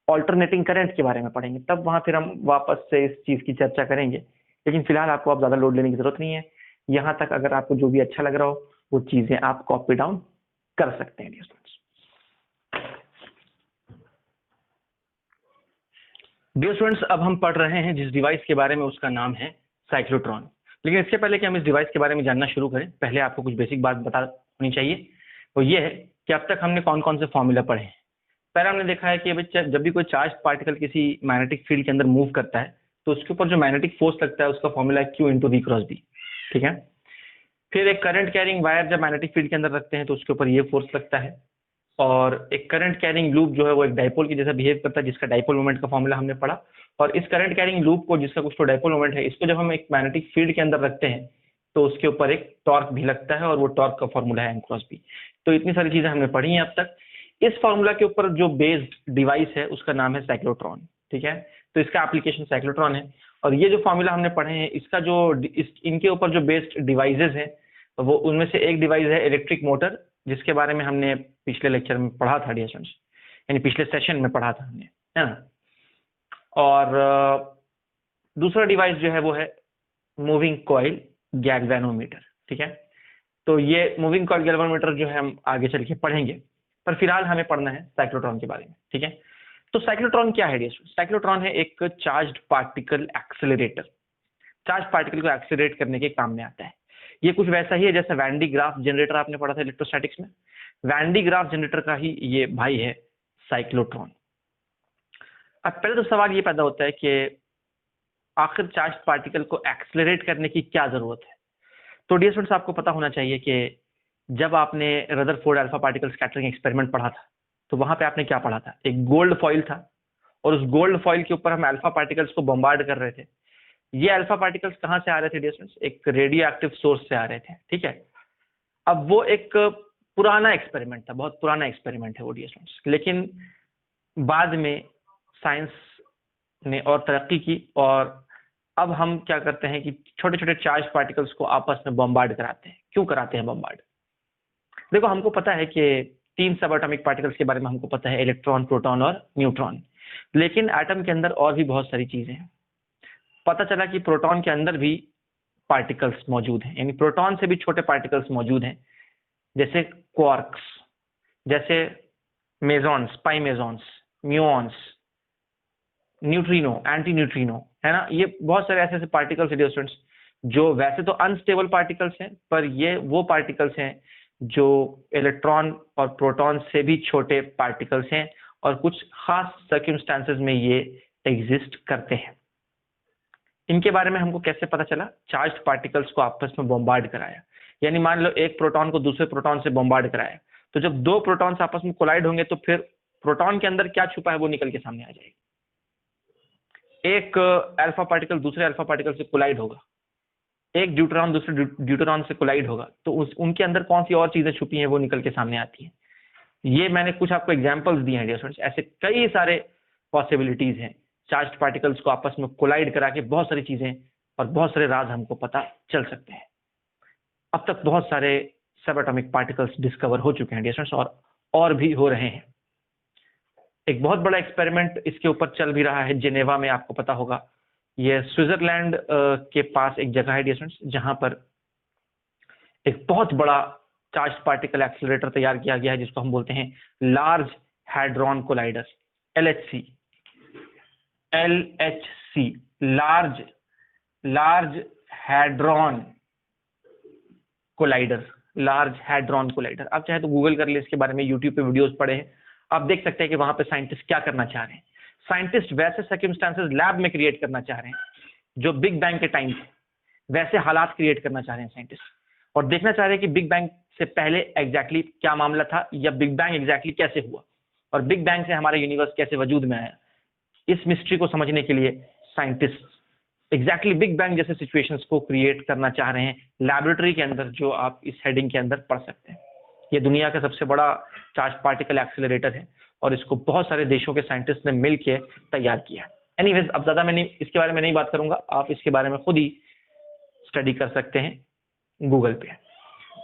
ऑल्टरनेटिंग करंट के बारे में पढ़ेंगे, तब वहां फिर हम वापस से इस चीज की चर्चा करेंगे। लेकिन फिलहाल आपको आप ज्यादा लोड लेने की जरूरत नहीं है। यहां तक अगर आपको जो भी अच्छा लग रहा हो वो चीजें आप कॉपी डाउन कर सकते हैं डियर स्टूडेंट्स। डियर स्टूडेंट्स, अब हम पढ़ रहे हैं जिस डिवाइस के बारे में, उसका नाम है साइक्लोट्रॉन। लेकिन इसके पहले कि हम इस डिवाइस के बारे में जानना शुरू करें, पहले आपको कुछ बेसिक बात बता होनी चाहिए। वो ये है कि अब तक हमने कौन कौन से फॉर्मूला पढ़े हैं। पहले हमने देखा है कि जब भी कोई चार्ज पार्टिकल किसी मैग्नेटिक फील्ड के अंदर मूव करता है तो उसके ऊपर जो मैग्नेटिक फोर्स लगता है उसका फॉर्मूला है Q × V × B, ठीक है। फिर एक करंट कैरिंग वायर जब मैग्नेटिक फील्ड के अंदर रखते हैं तो उसके ऊपर ये फोर्स लगता है, और एक करंट कैरिंग लूप जो है वो एक डाइपोल की जैसा बिहेव करता है, जिसका डाइपोल मोमेंट का फॉर्मूला हमने पढ़ा। और इस करंट कैरिंग लूप को, जिसका कुछ तो डाइपोल मोमेंट है, इसको जब हम एक मैग्नेटिक फील्ड के अंदर रखते हैं तो उसके ऊपर एक टॉर्क भी लगता है, और वो टॉर्क का फॉर्मूला है M × B। तो इतनी सारी चीजें हमने पढ़ी हैं अब तक। इस फॉर्मूला के ऊपर जो बेस्ड डिवाइस है उसका नाम है साइक्लोट्रॉन, ठीक है। तो इसका एप्लीकेशन साइक्लोट्रॉन है, और ये जो फॉर्मूला हमने पढ़े हैं इसका जो इनके ऊपर जो बेस्ड डिवाइसेस हैं, वो उनमें से एक डिवाइस है इलेक्ट्रिक मोटर, जिसके बारे में हमने पिछले लेक्चर में पढ़ा था डियर स्टूडेंट्स, यानी पिछले सेशन में पढ़ा था हमने, है ना। और दूसरा डिवाइस जो है वो है मूविंग कॉइल गैल्वेनोमीटर, ठीक है। तो ये मूविंग कॉइल गैल्वेनोमीटर जो है हम आगे चल के पढ़ेंगे, पर फिलहाल हमें पढ़ना है साइक्लोट्रॉन के बारे में, ठीक है। तो साइक्लोट्रॉन क्या है डियर स्टूडेंट्स? साइक्लोट्रॉन है एक charged particle accelerator, charge particle को एक्सेलरेट करने के काम में आता है। ये कुछ वैसा ही है जैसे वैन डी ग्राफ जनरेटर आपने पढ़ा था इलेक्ट्रोस्टैटिक्स में, वैन डी ग्राफ जनरेटर का ही ये भाई है साइक्लोट्रॉन। अब पहले तो सवाल ये पैदा होता है कि आखिर चार्ज पार्टिकल को एक्सेलरेट करने की क्या जरूरत है। तो डियर स्टूडेंट्स, आपको पता होना चाहिए कि जब आपने Rutherford alpha particle scattering experiment पढ़ा था तो वहां पे आपने क्या पढ़ा था, एक गोल्ड फॉइल था, और उस गोल्ड फॉइल के ऊपर हम अल्फा पार्टिकल्स को बॉम्बार्ड कर रहे थे, ये अल्फा पार्टिकल्स कहाँ से आ रहे थे डियर स्टूडेंट्स? एक रेडियो एक्टिव सोर्स से आ रहे थे, ठीक है। अब वो एक पुराना एक्सपेरिमेंट था, बहुत पुराना एक्सपेरिमेंट है वो डियर स्टूडेंट्स, लेकिन बाद में साइंस ने और तरक्की की, और अब हम क्या करते हैं कि छोटे छोटे चार्ज पार्टिकल्स को आपस में बॉम्बार्ड कराते हैं। क्यों कराते हैं बॉम्बार्ड? देखो, हमको पता है कि 3 सब एटॉमिक पार्टिकल्स के बारे में हमको पता है, इलेक्ट्रॉन, प्रोटॉन और न्यूट्रॉन। लेकिन एटम के अंदर और भी बहुत सारी चीजें हैं। पता चला कि प्रोटॉन के अंदर भी पार्टिकल्स मौजूद हैं, यानी प्रोटॉन से भी छोटे पार्टिकल्स मौजूद हैं, जैसे क्वार्क्स, जैसे मेसॉन्स, पाई मेसॉन्स, म्यूऑन्स, न्यूट्रिनो, एंटी न्यूट्रिनो, है ना। ये बहुत सारे ऐसे ऐसे पार्टिकल्स हैं स्टूडेंट्स जो वैसे तो अनस्टेबल पार्टिकल्स हैं, पर ये वो पार्टिकल्स हैं जो इलेक्ट्रॉन और प्रोटॉन से भी छोटे पार्टिकल्स हैं, और कुछ खास सर्कमस्टांसेस में ये एग्जिस्ट करते हैं। इनके बारे में हमको कैसे पता चला? चार्ज्ड पार्टिकल्स को आपस में बॉम्बार्ड कराया, यानी मान लो एक प्रोटॉन को दूसरे प्रोटॉन से बॉम्बार्ड कराया, तो जब 2 प्रोटॉन्स आपस में कोलाइड होंगे तो फिर प्रोटॉन के अंदर क्या छुपा है वो निकल के सामने आ जाएगा। एक अल्फा पार्टिकल दूसरे अल्फा पार्टिकल से कोलाइड होगा, एक ड्यूटेरॉन दूसरे ड्यूटेरॉन से कोलाइड होगा, तो उनके अंदर कौन सी और चीजें छुपी हैं वो निकल के सामने आती हैं। ये मैंने कुछ आपको एग्जांपल्स दिए हैं डियर स्टूडेंट्स, ऐसे कई सारे पॉसिबिलिटीज हैं चार्ज्ड पार्टिकल्स को आपस में कोलाइड करा के बहुत सारी चीजें और बहुत सारे राज हमको पता चल सकते हैं। अब तक बहुत सारे सब एटॉमिक पार्टिकल्स डिस्कवर हो चुके हैं डियर स्टूडेंट्स, और भी हो रहे हैं। एक बहुत बड़ा एक्सपेरिमेंट इसके ऊपर चल भी रहा है जेनेवा में, आपको पता होगा। ये स्विट्जरलैंड के पास एक जगह है डियर स्टूडेंट्स, जहां पर एक बहुत बड़ा चार्ज पार्टिकल एक्सीलरेटर तैयार किया गया है, जिसको हम बोलते हैं large hadron collider, LHC। Large hadron collider, large hadron collider. आप चाहे तो गूगल कर ले इसके बारे में, यूट्यूब पे वीडियोस पड़े हैं, आप देख सकते हैं कि वहां पे साइंटिस्ट क्या करना चाह रहे हैं। साइंटिस्ट वैसे सर्कमस्टांसेस लैब में क्रिएट करना चाह रहे हैं जो बिग बैंग के टाइम थे, वैसे हालात क्रिएट करना चाह रहे हैं साइंटिस्ट, और देखना चाह रहे हैं कि बिग बैंग से पहले एग्जैक्टली क्या मामला था, या बिग बैंग एग्जैक्टली कैसे हुआ, और बिग बैंग से हमारा यूनिवर्स कैसे वजूद में आया। इस मिस्ट्री को समझने के लिए साइंटिस्ट एग्जैक्टली बिग बैंग जैसे सिचुएशंस को क्रिएट करना चाह रहे हैं लैबोरेटरी के अंदर, जो आप इस हेडिंग के अंदर पढ़ सकते हैं। ये दुनिया का सबसे बड़ा चार्ज पार्टिकल एक्सीलरेटर है, और इसको बहुत सारे देशों के साइंटिस्ट ने मिलकर तैयार किया। एनीवेज, अब ज्यादा मैं इसके बारे में नहीं बात करूंगा, आप इसके बारे में खुद ही स्टडी कर सकते हैं गूगल पे।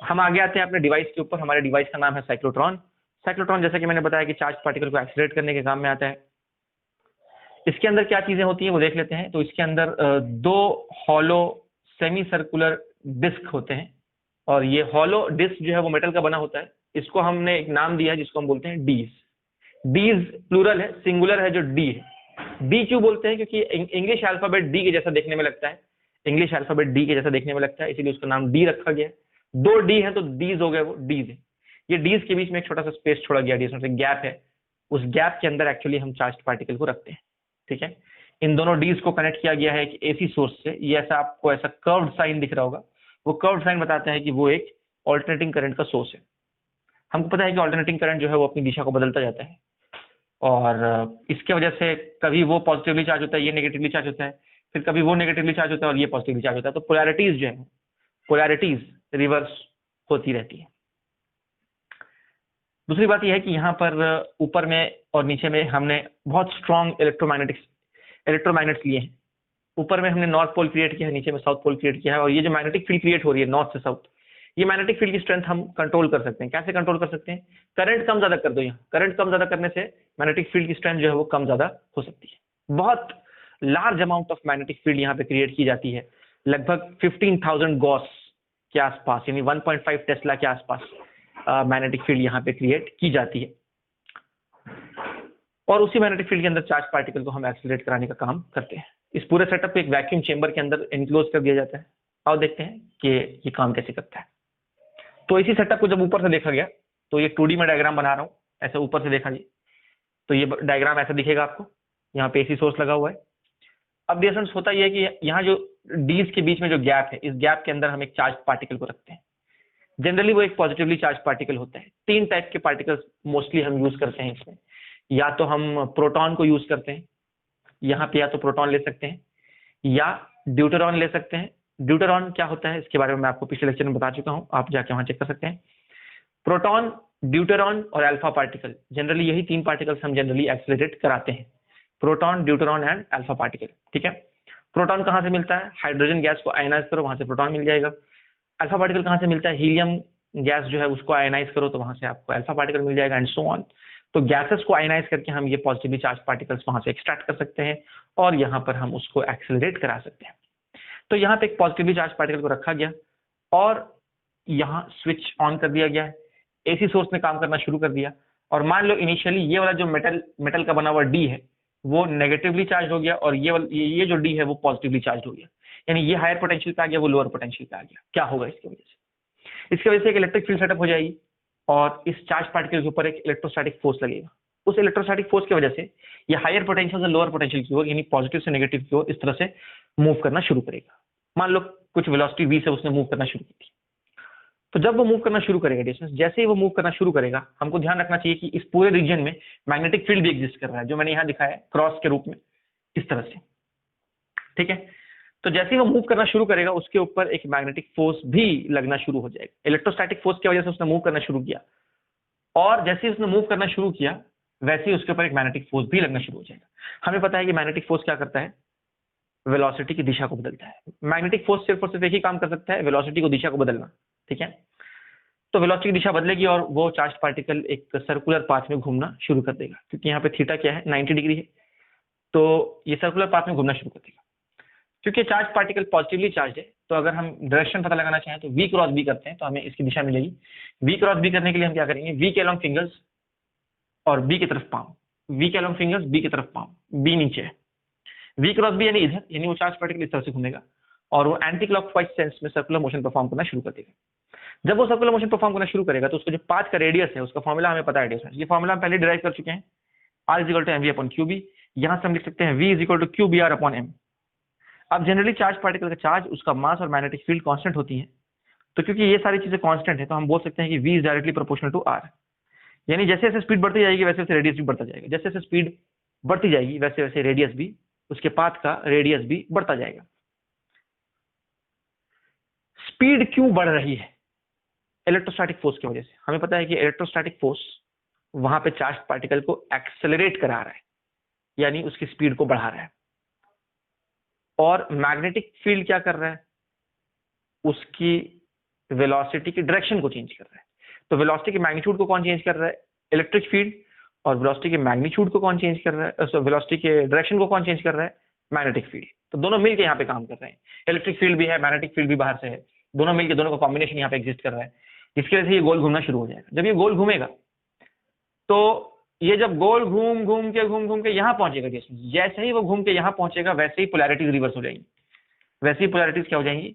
हम आगे आते हैं अपने डिवाइस के ऊपर। हमारे डिवाइस का नाम है साइक्लोट्रॉन। साइक्लोट्रॉन, जैसा कि मैंने बताया, कि चार्ज पार्टिकल को एक्सीलरेट करने के काम में आता है। इसके अंदर क्या चीजें होती हैं वो देख लेते हैं। तो इसके अंदर 2 हॉलो सेमी सर्कुलर डिस्क होते हैं, और ये हॉलो डिस्क जो है वो मेटल का बना होता है। इसको हमने एक नाम दिया है जिसको हम बोलते हैं डीज। डीज प्लूरल है, सिंगुलर है जो डी है। डी क्यों बोलते हैं? क्योंकि इंग्लिश अल्फाबेट डी के जैसा देखने में लगता है, इंग्लिश अल्फाबेट डी के जैसा देखने में लगता है, इसीलिए उसका नाम डी रखा गया है। 2 डी है तो डीज हो गए, वो डीज है। ये डीज के बीच में एक छोटा सा स्पेस छोड़ा गया, जिसमें गैप है, उस गैप के अंदर एक्चुअली हम चार्ज पार्टिकल को रखते हैं, ठीक है। इन दोनों डीज को कनेक्ट किया गया है एक एसी सोर्स से। ये ऐसा आपको ऐसा कर्व्ड साइन दिख रहा होगा, वो कर्व्ड साइन बताता है कि वो एक ऑल्टरनेटिंग करंट का सोर्स है। हमको पता है कि ऑल्टरनेटिंग करंट जो है वो अपनी दिशा को बदलता जाता है, और इसके वजह से कभी वो पॉजिटिवली चार्ज होता है, ये नेगेटिवली चार्ज होता है, फिर कभी वो नेगेटिवली चार्ज होता है और ये पॉजिटिवली चार्ज होता है। तो पोलैरिटीज जो है, पोलैरिटीज रिवर्स होती रहती है। दूसरी बात यह है कि यहाँ पर ऊपर में और नीचे में हमने बहुत स्ट्रॉन्ग इलेक्ट्रोमैग्नेट्स लिए हैं। ऊपर में हमने नॉर्थ पोल क्रिएट किया है, नीचे में साउथ पोल क्रिएट किया है, और ये जो मैग्नेटिक फील्ड क्रिएट हो रही है नॉर्थ से साउथ, ये मैग्नेटिक फील्ड की स्ट्रेंथ हम कंट्रोल कर सकते हैं। कैसे कंट्रोल कर सकते हैं? करंट कम ज्यादा कर दो। यहाँ करंट कम ज्यादा करने से मैग्नेटिक फील्ड की स्ट्रेंथ जो है वो कम ज्यादा हो सकती है। बहुत large amount of magnetic field यहाँ पे क्रिएट की जाती है, लगभग 15,000 गॉस के आसपास, यानी 1.5 टेस्ला के आसपास मैग्नेटिक फील्ड यहाँ पे क्रिएट की जाती है, और उसी मैग्नेटिक फील्ड के अंदर चार्ज पार्टिकल को हम एक्सीलरेट कराने का काम करते हैं। इस पूरे सेटअप को एक वैक्यूम चेंबर के अंदर इनक्लोज कर दिया जाता है। और देखते हैं कि ये काम कैसे करता है। तो इसी सेटअप को जब ऊपर से देखा गया, तो ये 2D में डायग्राम बना रहा हूँ, ऐसे ऊपर से देखा जी, तो ये डायग्राम ऐसा दिखेगा आपको। यहाँ पे एसी सोर्स लगा हुआ है। अब डियर स्टूडेंट्स, होता यह है कि यहाँ जो डीज के बीच में जो गैप है, इस गैप के अंदर हम एक चार्ज पार्टिकल को रखते हैं। जनरली वो एक पॉजिटिवली चार्ज पार्टिकल होता है। 3 टाइप के पार्टिकल्स मोस्टली हम यूज करते हैं इसमें। या तो हम प्रोटॉन को यूज करते हैं, यहाँ पे या तो प्रोटॉन ले सकते हैं, या ड्यूटेरॉन ले सकते हैं। ड्यूटेरॉन क्या होता है इसके बारे में मैं आपको पिछले लेक्चर में बता चुका हूं, आप जाके वहां चेक कर सकते हैं। प्रोटॉन, ड्यूटेरॉन और अल्फा पार्टिकल, जनरली यही 3 पार्टिकल्स हम जनरली एक्सेलरेट कराते हैं, proton, deuteron and alpha particle. ठीक है, प्रोटॉन कहां से मिलता है? हाइड्रोजन गैस को आयनाइज करो, वहां से प्रोटॉन मिल जाएगा। अल्फा पार्टिकल कहां से मिलता है? हीलियम गैस जो है उसको आयनाइज करो तो वहां से आपको अल्फा पार्टिकल मिल जाएगा, एंड सो ऑन। तो गैसेस को आयनाइज करके हम ये पॉजिटिवली चार्ज पार्टिकल्स वहां से एक्सट्रैक्ट कर सकते हैं और यहाँ पर हम उसको एक्सेलरेट करा सकते हैं। तो यहाँ पे एक पॉजिटिवली चार्ज पार्टिकल को रखा गया और यहाँ स्विच ऑन कर दिया गया है, एसी सोर्स ने काम करना शुरू कर दिया। और मान लो इनिशियली ये वाला जो मेटल का बना हुआ डी है वो नेगेटिवली चार्ज हो गया और ये जो डी है वो पॉजिटिवली चार्ज हो गया, यानी ये हायर पोटेंशियल पे आ गया, वो लोअर पोटेंशियल पे आ गया। क्या होगा इसकी वजह से? इसकी वजह से एक इलेक्ट्रिक फील्ड सेटअप हो जाएगी और इस चार्ज पार्टिकल के ऊपर एक इलेक्ट्रोस्टैटिक फोर्स लगेगा। उस इलेक्ट्रोस्टैटिक फोर्स की वजह से ये हायर पोटेंशियल से लोअर पोटेंशियल की ओर, यानी पॉजिटिव से नेगेटिव की ओर इस तरह से मूव करना शुरू करेगा। मान लो कुछ वेलोसिटी v से उसने मूव करना शुरू की थी, तो जब वो मूव करना शुरू करेगा डिस्टेंस, जैसे ही वो मूव करना शुरू करेगा, हमको ध्यान रखना चाहिए कि इस पूरे रीजन में मैग्नेटिक फील्ड भी एग्जिस्ट कर रहा है, जो मैंने यहाँ दिखाया है क्रॉस के रूप में इस तरह से। ठीक है, तो जैसे ही वो मूव करना शुरू करेगा उसके ऊपर एक मैग्नेटिक फोर्स भी लगना शुरू हो जाएगा। इलेक्ट्रोस्टैटिक फोर्स की वजह से उसने मूव करना शुरू किया और जैसे ही उसने मूव करना शुरू किया वैसे ही उसके ऊपर एक मैग्नेटिक फोर्स भी लगना शुरू हो जाएगा। हमें पता है कि मैग्नेटिक फोर्स क्या करता है? वेलोसिटी की दिशा को बदलता है। मैग्नेटिक फोर्स सिर्फ और सिर्फ एक ही काम कर सकता है, वेलोसिटी को दिशा को बदलना। ठीक है, तो वेलोसिटी की दिशा बदलेगी और वो चार्ज पार्टिकल एक सर्कुलर पाथ में घूमना शुरू कर देगा, क्योंकि यहाँ पे थीटा क्या है? 90 डिग्री है, तो ये सर्कुलर पाथ में घूमना शुरू कर देगा। क्योंकि चार्ज पार्टिकल पॉजिटिवली चार्ज है, तो अगर हम डायरेक्शन पता लगाना चाहें तो v क्रॉस b करते हैं तो हमें इसकी दिशा मिलेगी। v क्रॉस b करने के लिए हम क्या करेंगे? v के अलोंग फिंगर्स और b की तरफ पाँव, v के अलोंग फिंगर्स, b की तरफ पाँव, b नीचे है। v क्रॉस b यानी इधर, यानी वो चार्ज पार्टिकल इस तरह से घूमेगा और वो एंटी क्लॉकवाइज सेंस में सर्कुलर मोशन परफॉर्म करना शुरू कर देगा। जब वो सर्कुलर मोशन परफॉर्म करना शुरू करेगा तो उसका जो पाथ का रेडियस है उसका फॉर्मूला हमें पता है, रेडियस। ये फॉर्मूला हम पहले डिराइव कर चुके हैं, r is equal to mv/qb। यहाँ से हम लिख सकते हैं v is equal to qbr/m। अब जनरली चार्ज पार्टिकल का चार्ज, उसका मास और मैग्नेटिक फील्ड कांस्टेंट होती हैं, तो क्योंकि ये सारी चीजें कांस्टेंट है तो हम बोल सकते हैं कि v is directly proportional to r। यानी जैसे जैसे स्पीड बढ़ती जाएगी वैसे वैसे रेडियस भी बढ़ता जाएगा, जैसे जैसे स्पीड बढ़ती जाएगी वैसे वैसे रेडियस भी, उसके पाथ का रेडियस भी बढ़ता जाएगा। स्पीड क्यों बढ़ रही है? इलेक्ट्रोस्टैटिक फोर्स की वजह से। हमें पता है कि इलेक्ट्रोस्टैटिक फोर्स वहां पे चार्ज पार्टिकल को एक्सेलरेट करा रहा है, यानी उसकी स्पीड को बढ़ा रहा है। और मैग्नेटिक फील्ड क्या कर रहा है? उसकी वेलोसिटी की डायरेक्शन को चेंज कर रहा है। तो वेलोसिटी के मैग्नीट्यूड को कौन चेंज कर रहा है? Electric field. और वेलोसिटी के मैग्नीट्यूड को कौन चेंज कर रहा है? वेलोसिटी के डायरेक्शन को कौन चेंज कर रहा है? Magnetic field. तो दोनों मिलकर यहाँ पे काम कर रहे हैं, इलेक्ट्रिक फील्ड भी है, मैग्नेटिक फील्ड भी बाहर से है, दोनों मिलकर, दोनों का कॉम्बिनेशन यहाँ पे एग्जिस्ट कर रहा है, जिसकी वजह से ये गोल घूमना शुरू हो जाएगा। जब ये गोल घूमेगा तो ये जब गोल घूम घूम के यहाँ पहुंचेगा, जैसे ही वो घूम के यहाँ पहुंचेगा वैसे ही पोलैरिटीज रिवर्स हो जाएंगी। वैसे ही पोलैरिटीज क्या हो जाएंगी?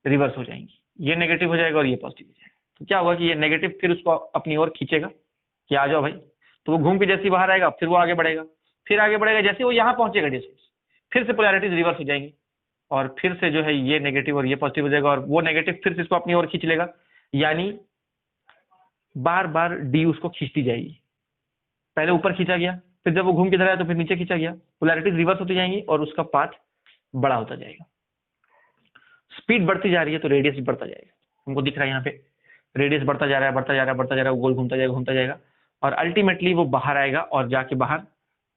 रिवर्स हो जाएंगी। ये नेगेटिव हो जाएगा और ये पॉजिटिव हो जाएगा। तो क्या होगा कि ये नेगेटिव फिर उसको अपनी ओर खींचेगा कि आ जाओ भाई, तो वो घूम के जैसे ही बाहर आएगा फिर वो आगे बढ़ेगा, फिर आगे बढ़ेगा, जैसे वो यहाँ पहुंचेगा डिस्टेंस फिर से पोलैरिटीज रिवर्स हो जाएंगी और फिर से जो है ये नेगेटिव और ये पॉजिटिव हो जाएगा और वो नेगेटिव फिर से इसको अपनी ओर खींच लेगा, यानी बार बार डी उसको खींचती जाएगी। पहले ऊपर खींचा गया, फिर जब वो घूम के इधर आया तो फिर नीचे खींचा गया, पोलैरिटीज रिवर्स होती जाएंगी और उसका पाथ बड़ा होता जाएगा। स्पीड बढ़ती जा रही है तो रेडियस भी बढ़ता जाएगा। हमको दिख रहा है यहाँ पे रेडियस बढ़ता जा रहा है, बढ़ता जा रहा है, बढ़ता जा रहा है, गोल घूमता जाएगा और अल्टीमेटली वो बाहर आएगा और जाके बाहर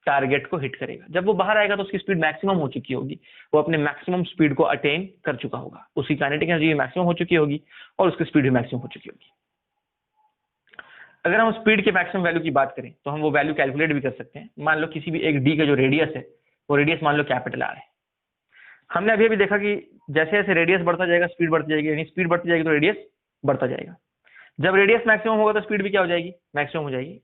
टारगेट को हिट करेगा। जब वो बाहर आएगा तो उसकी स्पीड मैक्सिमम हो चुकी होगी, वो अपने मैक्सिमम स्पीड को अटेन कर चुका होगा, उसकी काइनेटिक एनर्जी मैक्सिमम हो चुकी होगी और उसकी स्पीड भी मैक्सिमम हो चुकी होगी। अगर हम स्पीड के मैक्सिमम वैल्यू की बात करें तो हम वो वैल्यू कैलकुलेट भी कर सकते हैं। मान लो किसी भी एक डी का जो रेडियस है वो रेडियस मान लो कैपिटल आर है। हमने अभी देखा कि जैसे जैसे रेडियस बढ़ता जाएगा स्पीड बढ़ती जाएगी, यानी स्पीड बढ़ती जाएगी तो रेडियस बढ़ता जाएगा। जब रेडियस मैक्सिमम होगा तो स्पीड भी क्या हो जाएगी? मैक्सिमम हो जाएगी।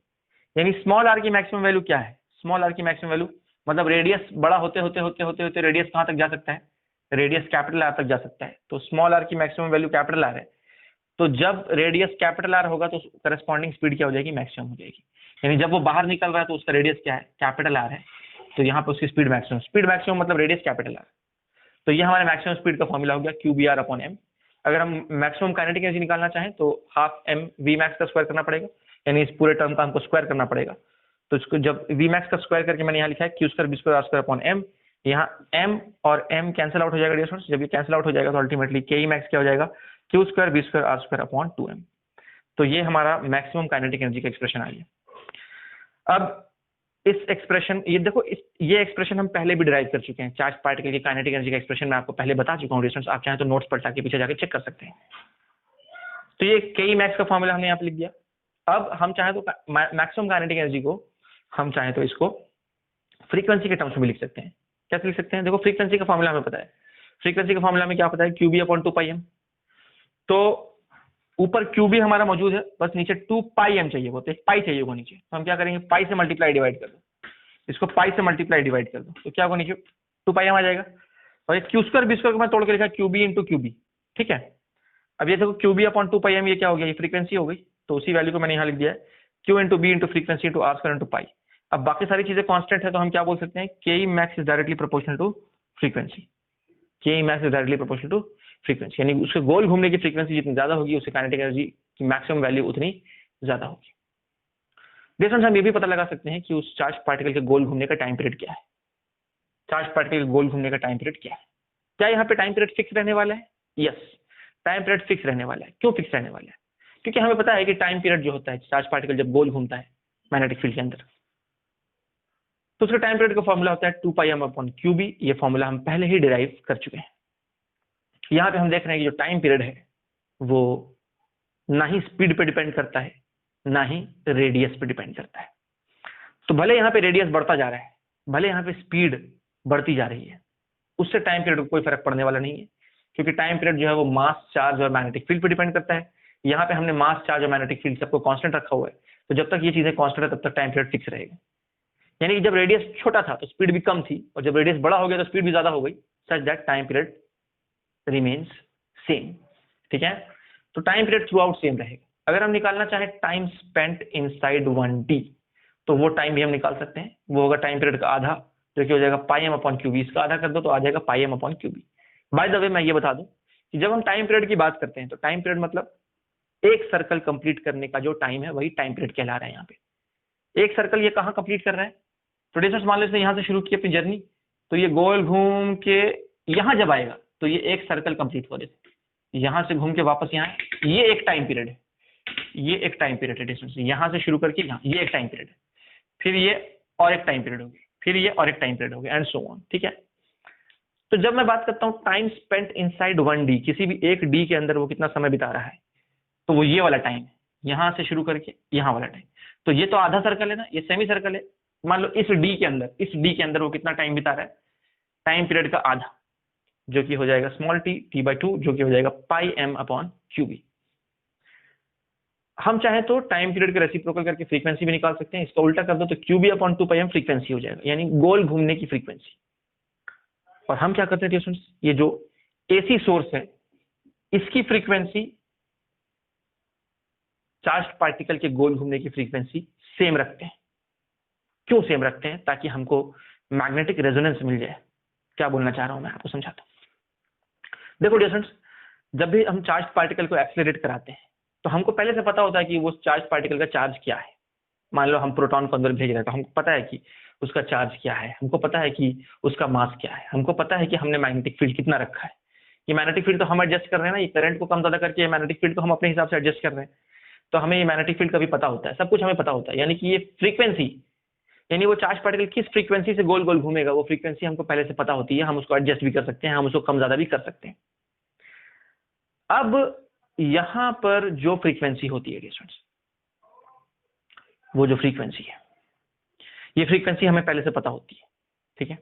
यानी स्मॉल आर की मैक्सिमम वैल्यू क्या है? स्मॉल आर की मैक्सिमम वैल्यू मतलब रेडियस बड़ा होते होते होते होते होते रेडियस कहाँ तक जा सकता है? रेडियस कैपिटल आर तक जा सकता है। तो स्मॉल आर की मैक्सिमम वैल्यू कैपिटल आर है, तो जब रेडियस कैपिटल आर होगा तो करस्पॉन्डिंग स्पीड क्या हो जाएगी? मैक्सिमम हो जाएगी। यानी जब वो बाहर निकल रहा है तो उसका रेडियस क्या है? कैपिटल आर है, तो यहाँ पर उसकी स्पीड मैक्सिमम मतलब रेडियस कैपिटल आर। तो ये हमारे मैक्सिमम स्पीड का फॉर्मूला हो गया QBR/m। अगर हम मैक्सिमम काइनेटिक एनर्जी निकालना चाहें तो हाफ m Vmax का स्क्वायर करना पड़ेगा, यानी इस पूरे टर्म का हमको स्क्वायर करना पड़ेगा। तो इसको जब Vmax का स्क्वायर करके मैंने यहाँ लिखा है Q²B²R²/m, यहाँ m और m कैंसिल आउट हो जाएगा डियर स्टूडेंट्स। जब ये कैंसिल आउट हो जाएगा तो अल्टीमेटली के मैक्स क्या हो जाएगा, Q square B square R square upon 2m। तो ये हमारा मैक्सिमम काइनेटिक एनर्जी का एक्सप्रेशन आ गया। अब इस एक्सप्रेशन, ये देखो ये एक्सप्रेशन हम पहले भी डिराइव कर चुके हैं। चार्ज पार्टिकल की काइनेटिक एनर्जी का एक्सप्रेशन मैं आपको पहले बता चुका हूँ डिस्टेंस, आप चाहें तो नोट्स पर जाके पीछे जाके चेक कर सकते हैं। तो ये के मैक्स का फॉर्मूला हमने यहाँ पे लिख दिया। अब हम चाहें तो मैक्सिमम काइनेटिक एनर्जी को हम चाहें तो इसको फ्रीक्वेंसी के टर्म्स में लिख सकते हैं। कैसे लिख सकते हैं, देखो फ्रीक्वेंसी का फॉर्मूला हमें पता है। फ्रीक्वेंसी का फॉर्मूला में क्या पता है, क्यूबी अपॉन 2πm। तो ऊपर क्यूबी हमारा मौजूद है, बस नीचे 2πm चाहिए होते, पाई चाहिए होगा नीचे। तो हम क्या करेंगे, पाई से मल्टीप्लाई डिवाइड कर दो, इसको पाई से मल्टीप्लाई डिवाइड कर दो, तो क्या होगा नीचे 2πm आ जाएगा। और ये क्यू स्क्वायर बी स्क्वायर को मैं तोड़ के लिखा क्यूबी इंटू क्यूबी, ठीक है। अब ये देखो क्यूबी अपॉन 2πm, ये क्या हो गया, ये फ्रीक्वेंसी हो गई। तो उसी वैल्यू को मैंने यहाँ लिख दिया है, Q into B into frequency into R square into pi. अब बाकी सारी चीजें कांस्टेंट है, तो हम क्या बोल सकते हैं, K max is directly proportional to frequency. K max is directly proportional to frequency, यानी उसके गोल घूमने की फ्रीक्वेंसी जितनी ज्यादा होगी उसकी काइनेटिक एनर्जी की मैक्सिमम वैल्यू उतनी ज्यादा होगी। डिस्टेंस हम ये भी पता लगा सकते हैं कि उस चार्ज पार्टिकल के गोल घूमने का टाइम पीरियड क्या है। चार्ज पार्टिकल के गोल घूमने का टाइम पीरियड क्या है। क्या यहाँ पे टाइम पीरियड फिक्स रहने वाला है, यस टाइम पीरियड फिक्स रहने वाला है। क्यों फिक्स रहने वाला है, क्योंकि हमें पता है कि टाइम पीरियड जो होता है चार्ज पार्टिकल जब गोल घूमता है मैग्नेटिक फील्ड के अंदर, तो उसका टाइम पीरियड का फॉर्मूला होता है 2πm अपॉन क्यूबी। ये फॉर्मूला हम पहले ही डिराइव कर चुके हैं। यहाँ पे हम देख रहे हैं कि जो टाइम पीरियड है वो ना ही स्पीड पे डिपेंड करता है ना ही रेडियस पे डिपेंड करता है। तो भले यहाँ पे रेडियस बढ़ता जा रहा है, भले यहाँ पे स्पीड बढ़ती जा रही है, उससे टाइम पीरियड को कोई फर्क पड़ने वाला नहीं है, क्योंकि टाइम पीरियड जो है वो मास चार्ज और मैग्नेटिक फील्ड पे डिपेंड करता है। यहाँ पे हमने मास चार्ज और मैग्नेटिक फील्ड सबको कांस्टेंट रखा हुआ है, तो जब तक ये चीजें कांस्टेंट है तब तक टाइम पीरियड फिक्स रहेगा। यानी कि जब रेडियस छोटा था तो स्पीड भी कम थी, और जब रेडियस बड़ा हो गया तो स्पीड भी ज्यादा हो गई, such that time period remains same, ठीक है। तो time period through out same रहेगा। अगर हम निकालना चाहें टाइम स्पेंट इनसाइड 1d, तो वो टाइम भी हम निकाल सकते हैं। वो होगा टाइम पीरियड का आधा, जो कि हो जाएगा πm अपॉन क्यूबी। इसका आधा कर दो तो आ जाएगा πm upon QB. By the way मैं ये बता दूं कि जब हम टाइम पीरियड की बात करते हैं तो टाइम पीरियड मतलब एक सर्कल कंप्लीट करने का जो टाइम है वही टाइम पीरियड कहला रहा है। यहाँ पे एक सर्कल ये कहाँ कंप्लीट कर रहा है, तो डिस्टेंस मान लीजिए यहाँ से शुरू की अपनी जर्नी, तो ये गोल घूम के यहाँ जब आएगा तो ये एक सर्कल कंप्लीट हो जाए, यहाँ से घूम के वापस यहाँ, ये एक टाइम पीरियड है, ये एक टाइम पीरियड है डिस्टेंस, यहाँ से शुरू करके यहाँ, ये एक टाइम पीरियड है, फिर ये और एक टाइम पीरियड होगी, फिर ये और एक टाइम पीरियड होगी एंड सो ऑन, ठीक है। तो जब मैं बात करता हूँ टाइम स्पेंट इनसाइड 1d, किसी भी एक डी के अंदर वो कितना समय बिता रहा है, तो वो ये वाला टाइम है, यहाँ से शुरू करके यहाँ वाला टाइम। तो ये तो आधा सर्कल है ना, ये सेमी सर्कल है। मान लो इस डी के अंदर वो कितना टाइम बिता रहा है, टाइम पीरियड का आधा, जो कि हो जाएगा स्मॉल t/2, जो कि हो जाएगा πm अपॉन क्यूबी। हम चाहें तो टाइम पीरियड के रेसिप्रोकल करके फ्रीक्वेंसी भी निकाल सकते हैं। इसका उल्टा कर दो तो क्यूबी अपॉन 2πm फ्रीक्वेंसी हो जाएगा, यानी गोल घूमने की फ्रीक्वेंसी। और हम क्या करते हैं स्टूडेंट्स, ये जो एसी सोर्स है इसकी फ्रीक्वेंसी चार्ज पार्टिकल के गोल घूमने की फ्रीक्वेंसी सेम रखते हैं। क्यों सेम रखते हैं, ताकि हमको मैग्नेटिक रेजोनेंस मिल जाए। क्या बोलना चाह रहा हूं मैं आपको समझाता हूं। देखो स्टूडेंट्स, जब भी हम चार्ज पार्टिकल को एक्सेलरेट कराते हैं तो हमको पहले से पता होता है कि वो चार्ज पार्टिकल का चार्ज क्या है। मान लो हम प्रोटॉन को अंदर भेज रहे हैं तो हमको पता है कि उसका चार्ज क्या है, हमको पता है कि उसका मास क्या है, हमको पता है कि हमने मैग्नेटिक फील्ड कितना रखा है। ये मैग्नेटिक फील्ड तो हम एडजस्ट कर रहे हैं ना, ये करंट को कम ज्यादा करके मैग्नेटिक फील्ड को हम अपने हिसाब से एडजस्ट कर रहे हैं, तो हमें ये मैग्नेटिक फील्ड का भी पता होता है, सब कुछ हमें पता होता है। यानी कि ये फ्रीक्वेंसी, यानी वो चार्ज पार्टिकल किस फ्रीक्वेंसी से गोल गोल घूमेगा, वो फ्रीक्वेंसी हमको पहले से पता होती है। हम उसको एडजस्ट भी कर सकते हैं, हम उसको कम ज्यादा भी कर सकते हैं। अब यहां पर जो फ्रीक्वेंसी होती है स्टूडेंट्स, वो जो फ्रीक्वेंसी है, ये फ्रीक्वेंसी हमें पहले से पता होती है, ठीक है।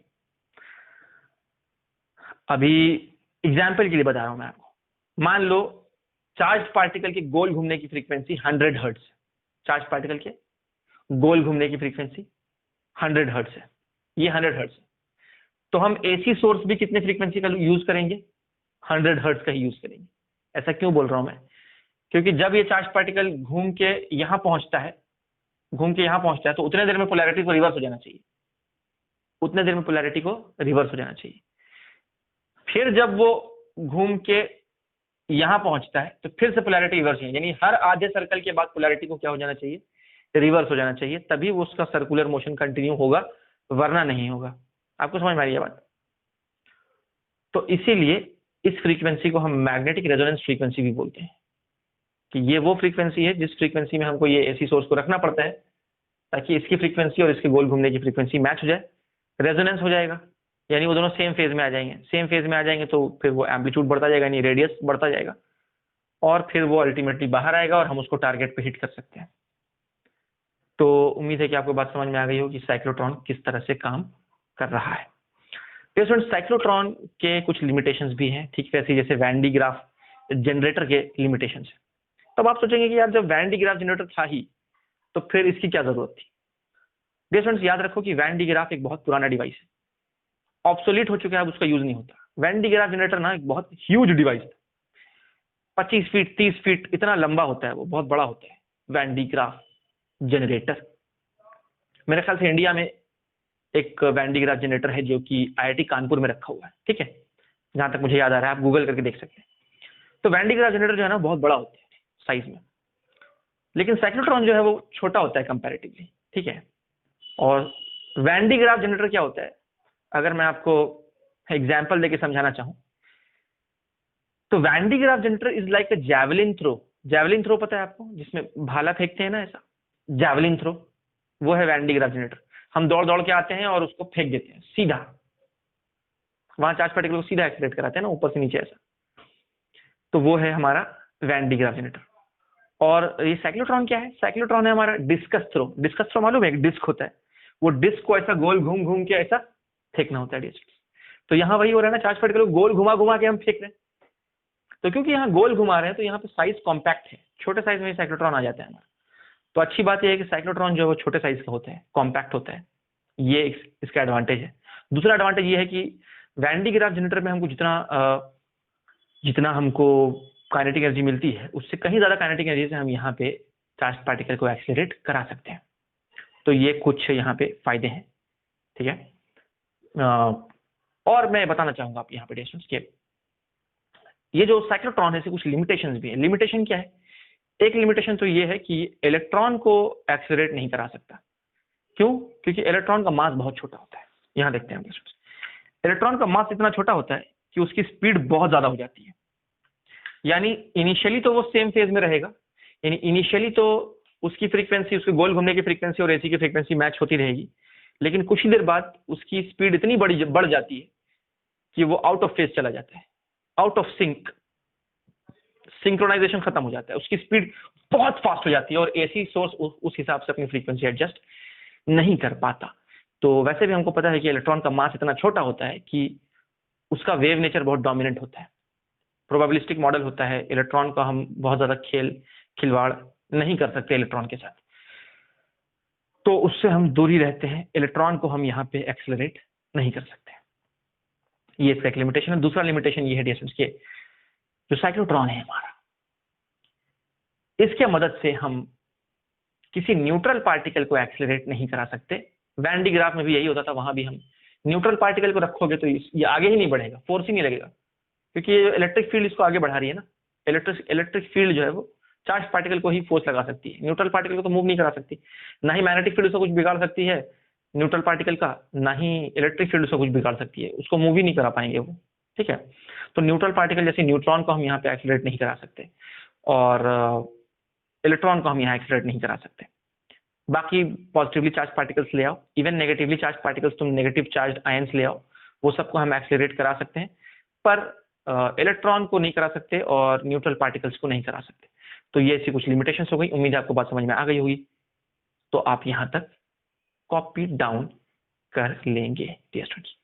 अभी एग्जाम्पल के लिए बता रहा हूं मैं आपको। मान लो चार्ज पार्टिकल के गोल घूमने की फ्रीक्वेंसी 100 हर्ट्ज, चार्ज पार्टिकल के गोल घूमने की फ्रीक्वेंसी 100 हर्ट्ज है, ये 100 हर्ट्ज है। तो हम एसी सोर्स भी कितने फ्रीक्वेंसी का यूज करेंगे, 100 हर्ट्ज का ही यूज करेंगे। ऐसा क्यों बोल रहा हूं मैं, क्योंकि जब ये चार्ज पार्टिकल घूम के यहां पहुंचता है, तो उतने देर में पोलैरिटी को रिवर्स हो जाना चाहिए, उतने देर में पोलैरिटी को रिवर्स हो जाना चाहिए। फिर जब वो घूम के यहां पहुंचता है तो फिर से पोलैरिटी रिवर्स है, यानी हर आधे सर्कल के बाद पोलैरिटी को क्या हो जाना चाहिए, रिवर्स हो जाना चाहिए, तभी वो उसका सर्कुलर मोशन कंटिन्यू होगा, वरना नहीं होगा। आपको समझ में आ रही है बात। तो इसीलिए इस फ्रीक्वेंसी को हम मैग्नेटिक रेजोनेंस फ्रीक्वेंसी भी बोलते हैं, कि ये वो फ्रीक्वेंसी है जिस फ्रीक्वेंसी में हमको ये एसी सोर्स को रखना पड़ता है ताकि इसकी फ्रीक्वेंसी और इसके गोल घूमने की फ्रीक्वेंसी मैच हो जाए, रेजोनेंस हो जाएगा, यानी वो दोनों सेम फेज में आ जाएंगे। सेम फेज में आ जाएंगे तो फिर वो एम्पलीट्यूड बढ़ता जाएगा, यानी रेडियस बढ़ता जाएगा, और फिर वो अल्टीमेटली बाहर आएगा और हम उसको टारगेट पे हिट कर सकते हैं। तो उम्मीद है कि आपको बात समझ में आ गई हो कि साइक्लोट्रॉन किस तरह से काम कर रहा है। स्टूडेंट्स, साइक्लोट्रॉन के कुछ लिमिटेशंस भी हैं, ठीक वैसे जैसे वैन डी ग्राफ जनरेटर के लिमिटेशंस है। तब आप सोचेंगे कि यार जब वैन डी ग्राफ जनरेटर था ही तो फिर इसकी क्या जरूरत थी। स्टूडेंट्स, याद रखो कि वैन डी ग्राफ एक बहुत पुराना डिवाइस है, ऑब्सोलीट हो चुका है, अब उसका यूज नहीं होता। वैन डी ग्राफ जनरेटर ना एक बहुत ह्यूज डिवाइस है, 25 फीट 30 फीट इतना लंबा होता है, वो बहुत बड़ा होता है वैन डी ग्राफ जनरेटर। मेरे ख्याल से इंडिया में एक वैन डी ग्राफ जनरेटर है जो कि IIT कानपुर में रखा हुआ है, ठीक है, जहां तक मुझे याद आ रहा है, आप गूगल करके देख सकते हैं। तो वैन डी ग्राफ जनरेटर जो है ना बहुत बड़ा होता है साइज में, लेकिन साइक्लोट्रॉन जो है वो छोटा होता है कंपैरेटिवली, ठीक है। और वैन डी ग्राफ जनरेटर क्या होता है, अगर मैं आपको एग्जाम्पल देके समझाना चाहूं तो Van de Graaff generator is like a javelin throw. Javelin throw पता है आपको, जिसमें भाला फेंकते हैं ना, ऐसा जैवलिन थ्रो, वो है वैन डी ग्राफ जनरेटर। हम दौड़ दौड़ के आते हैं और उसको फेंक देते हैं सीधा, वहां चार्ज पार्टिकल को सीधा एक्सीलरेट कराते हैं ना, ऊपर से नीचे ऐसा, तो वो है हमारा वैन डी ग्राफ जनरेटर। और ये साइक्लोट्रॉन क्या है, साइक्लोट्रॉन है हमारा डिस्कस थ्रो। डिस्कस थ्रो मालूम है, एक डिस्क होता है, वो डिस्क को ऐसा गोल घूम घूम के ऐसा फेंकना होता है डिस्क। तो यहाँ वही हो रहा है ना, चार्ज पार्टिकल को गोल घुमा घुमा के हम फेंक रहे हैं। तो क्योंकि यहाँ गोल घुमा रहे हैं तो यहाँ पे साइज कॉम्पैक्ट है, छोटे साइज में साइक्लोट्रॉन आ जाता है हमारा। तो अच्छी बात यह है कि साइक्लोट्रॉन जो है वो छोटे साइज का होता है, कॉम्पैक्ट होता है, ये इसका एडवांटेज है। दूसरा एडवांटेज ये है कि वैन डी ग्राफ जनरेटर में हमको जितना हमको काइनेटिक एनर्जी मिलती है उससे कहीं ज्यादा काइनेटिक एनर्जी से हम यहाँ पे चार्ज पार्टिकल को एक्सीलरेट करा सकते हैं। तो ये कुछ यहाँ पे फायदे हैं, ठीक है। और मैं बताना चाहूंगा आप यहाँ पे स्टूडेंट्स के ये जो साइक्लोट्रॉन है इसके कुछ लिमिटेशंस भी है। लिमिटेशन क्या है, एक लिमिटेशन तो ये है कि इलेक्ट्रॉन को एक्सीलरेट नहीं करा सकता। क्यों? क्योंकि इलेक्ट्रॉन का मास बहुत छोटा होता है। यहाँ देखते हैं इलेक्ट्रॉन का मास इतना छोटा होता है कि उसकी स्पीड बहुत ज्यादा हो जाती है। यानी इनिशियली तो वो सेम फेज में रहेगा, यानी इनिशियली तो उसकी फ्रीक्वेंसी, उसके गोल घूमने की फ्रीक्वेंसी और एसी की फ्रीक्वेंसी मैच होती रहेगी, लेकिन कुछ ही देर बाद उसकी स्पीड इतनी बढ़ जाती है कि वो आउट ऑफ फेज चला जाता है, आउट ऑफ सिंक, सिंक्रोनाइजेशन खत्म हो जाता है, उसकी स्पीड बहुत फास्ट हो जाती है और एसी सोर्स उस हिसाब से अपनी फ्रीक्वेंसी एडजस्ट नहीं कर पाता। तो वैसे भी हमको पता है कि इलेक्ट्रॉन का मास इतना छोटा होता है कि उसका वेव नेचर बहुत डोमिनेंट होता है, प्रोबेबिलिस्टिक मॉडल होता है। इलेक्ट्रॉन का हम बहुत ज्यादा खिलवाड़ नहीं कर सकते इलेक्ट्रॉन के साथ, तो उससे हम दूरी रहते हैं। इलेक्ट्रॉन को हम यहाँ पे एक्सेलरेट नहीं कर सकते, ये इसका एक लिमिटेशन है। दूसरा लिमिटेशन ये है डियर स्टूडेंट्स के जो साइक्लोट्रॉन है हमारा, इसके मदद से हम किसी न्यूट्रल पार्टिकल को एक्सेलरेट नहीं करा सकते। वैन डी ग्राफ में भी यही होता था, वहां भी हम न्यूट्रल पार्टिकल को रखोगे तो ये आगे ही नहीं बढ़ेगा, फोर्स ही नहीं लगेगा, क्योंकि इलेक्ट्रिक फील्ड इसको आगे बढ़ा रही है ना। इलेक्ट्रिक फील्ड जो है वो चार्ज पार्टिकल को ही फोर्स लगा सकती है, न्यूट्रल पार्टिकल को तो मूव नहीं करा सकती। ना ही मैग्नेटिक फील्ड उसको कुछ बिगाड़ सकती है न्यूट्रल पार्टिकल का, ना ही इलेक्ट्रिक फील्ड उसको कुछ बिगाड़ सकती है, उसको मूव ही नहीं करा पाएंगे वो, ठीक है। तो न्यूट्रल पार्टिकल जैसे न्यूट्रॉन को हम यहाँ पे एक्सीलरेट नहीं करा सकते और इलेक्ट्रॉन को हम यहाँ एक्सीलरेट नहीं करा सकते। बाकी पॉजिटिवली चार्ज पार्टिकल्स ले आओ, इवन नेगेटिवली चार्ज पार्टिकल्स, तुम नेगेटिव चार्ज आयंस ले आओ, वो सबको हम एक्सीलरेट करा सकते हैं, पर इलेक्ट्रॉन को नहीं करा सकते और न्यूट्रल पार्टिकल्स को नहीं करा सकते। तो ये ऐसी कुछ लिमिटेशंस हो गई। उम्मीद है आपको बात समझ में आ गई होगी, तो आप यहाँ तक कॉपी डाउन कर लेंगे डियर स्टूडेंट्स।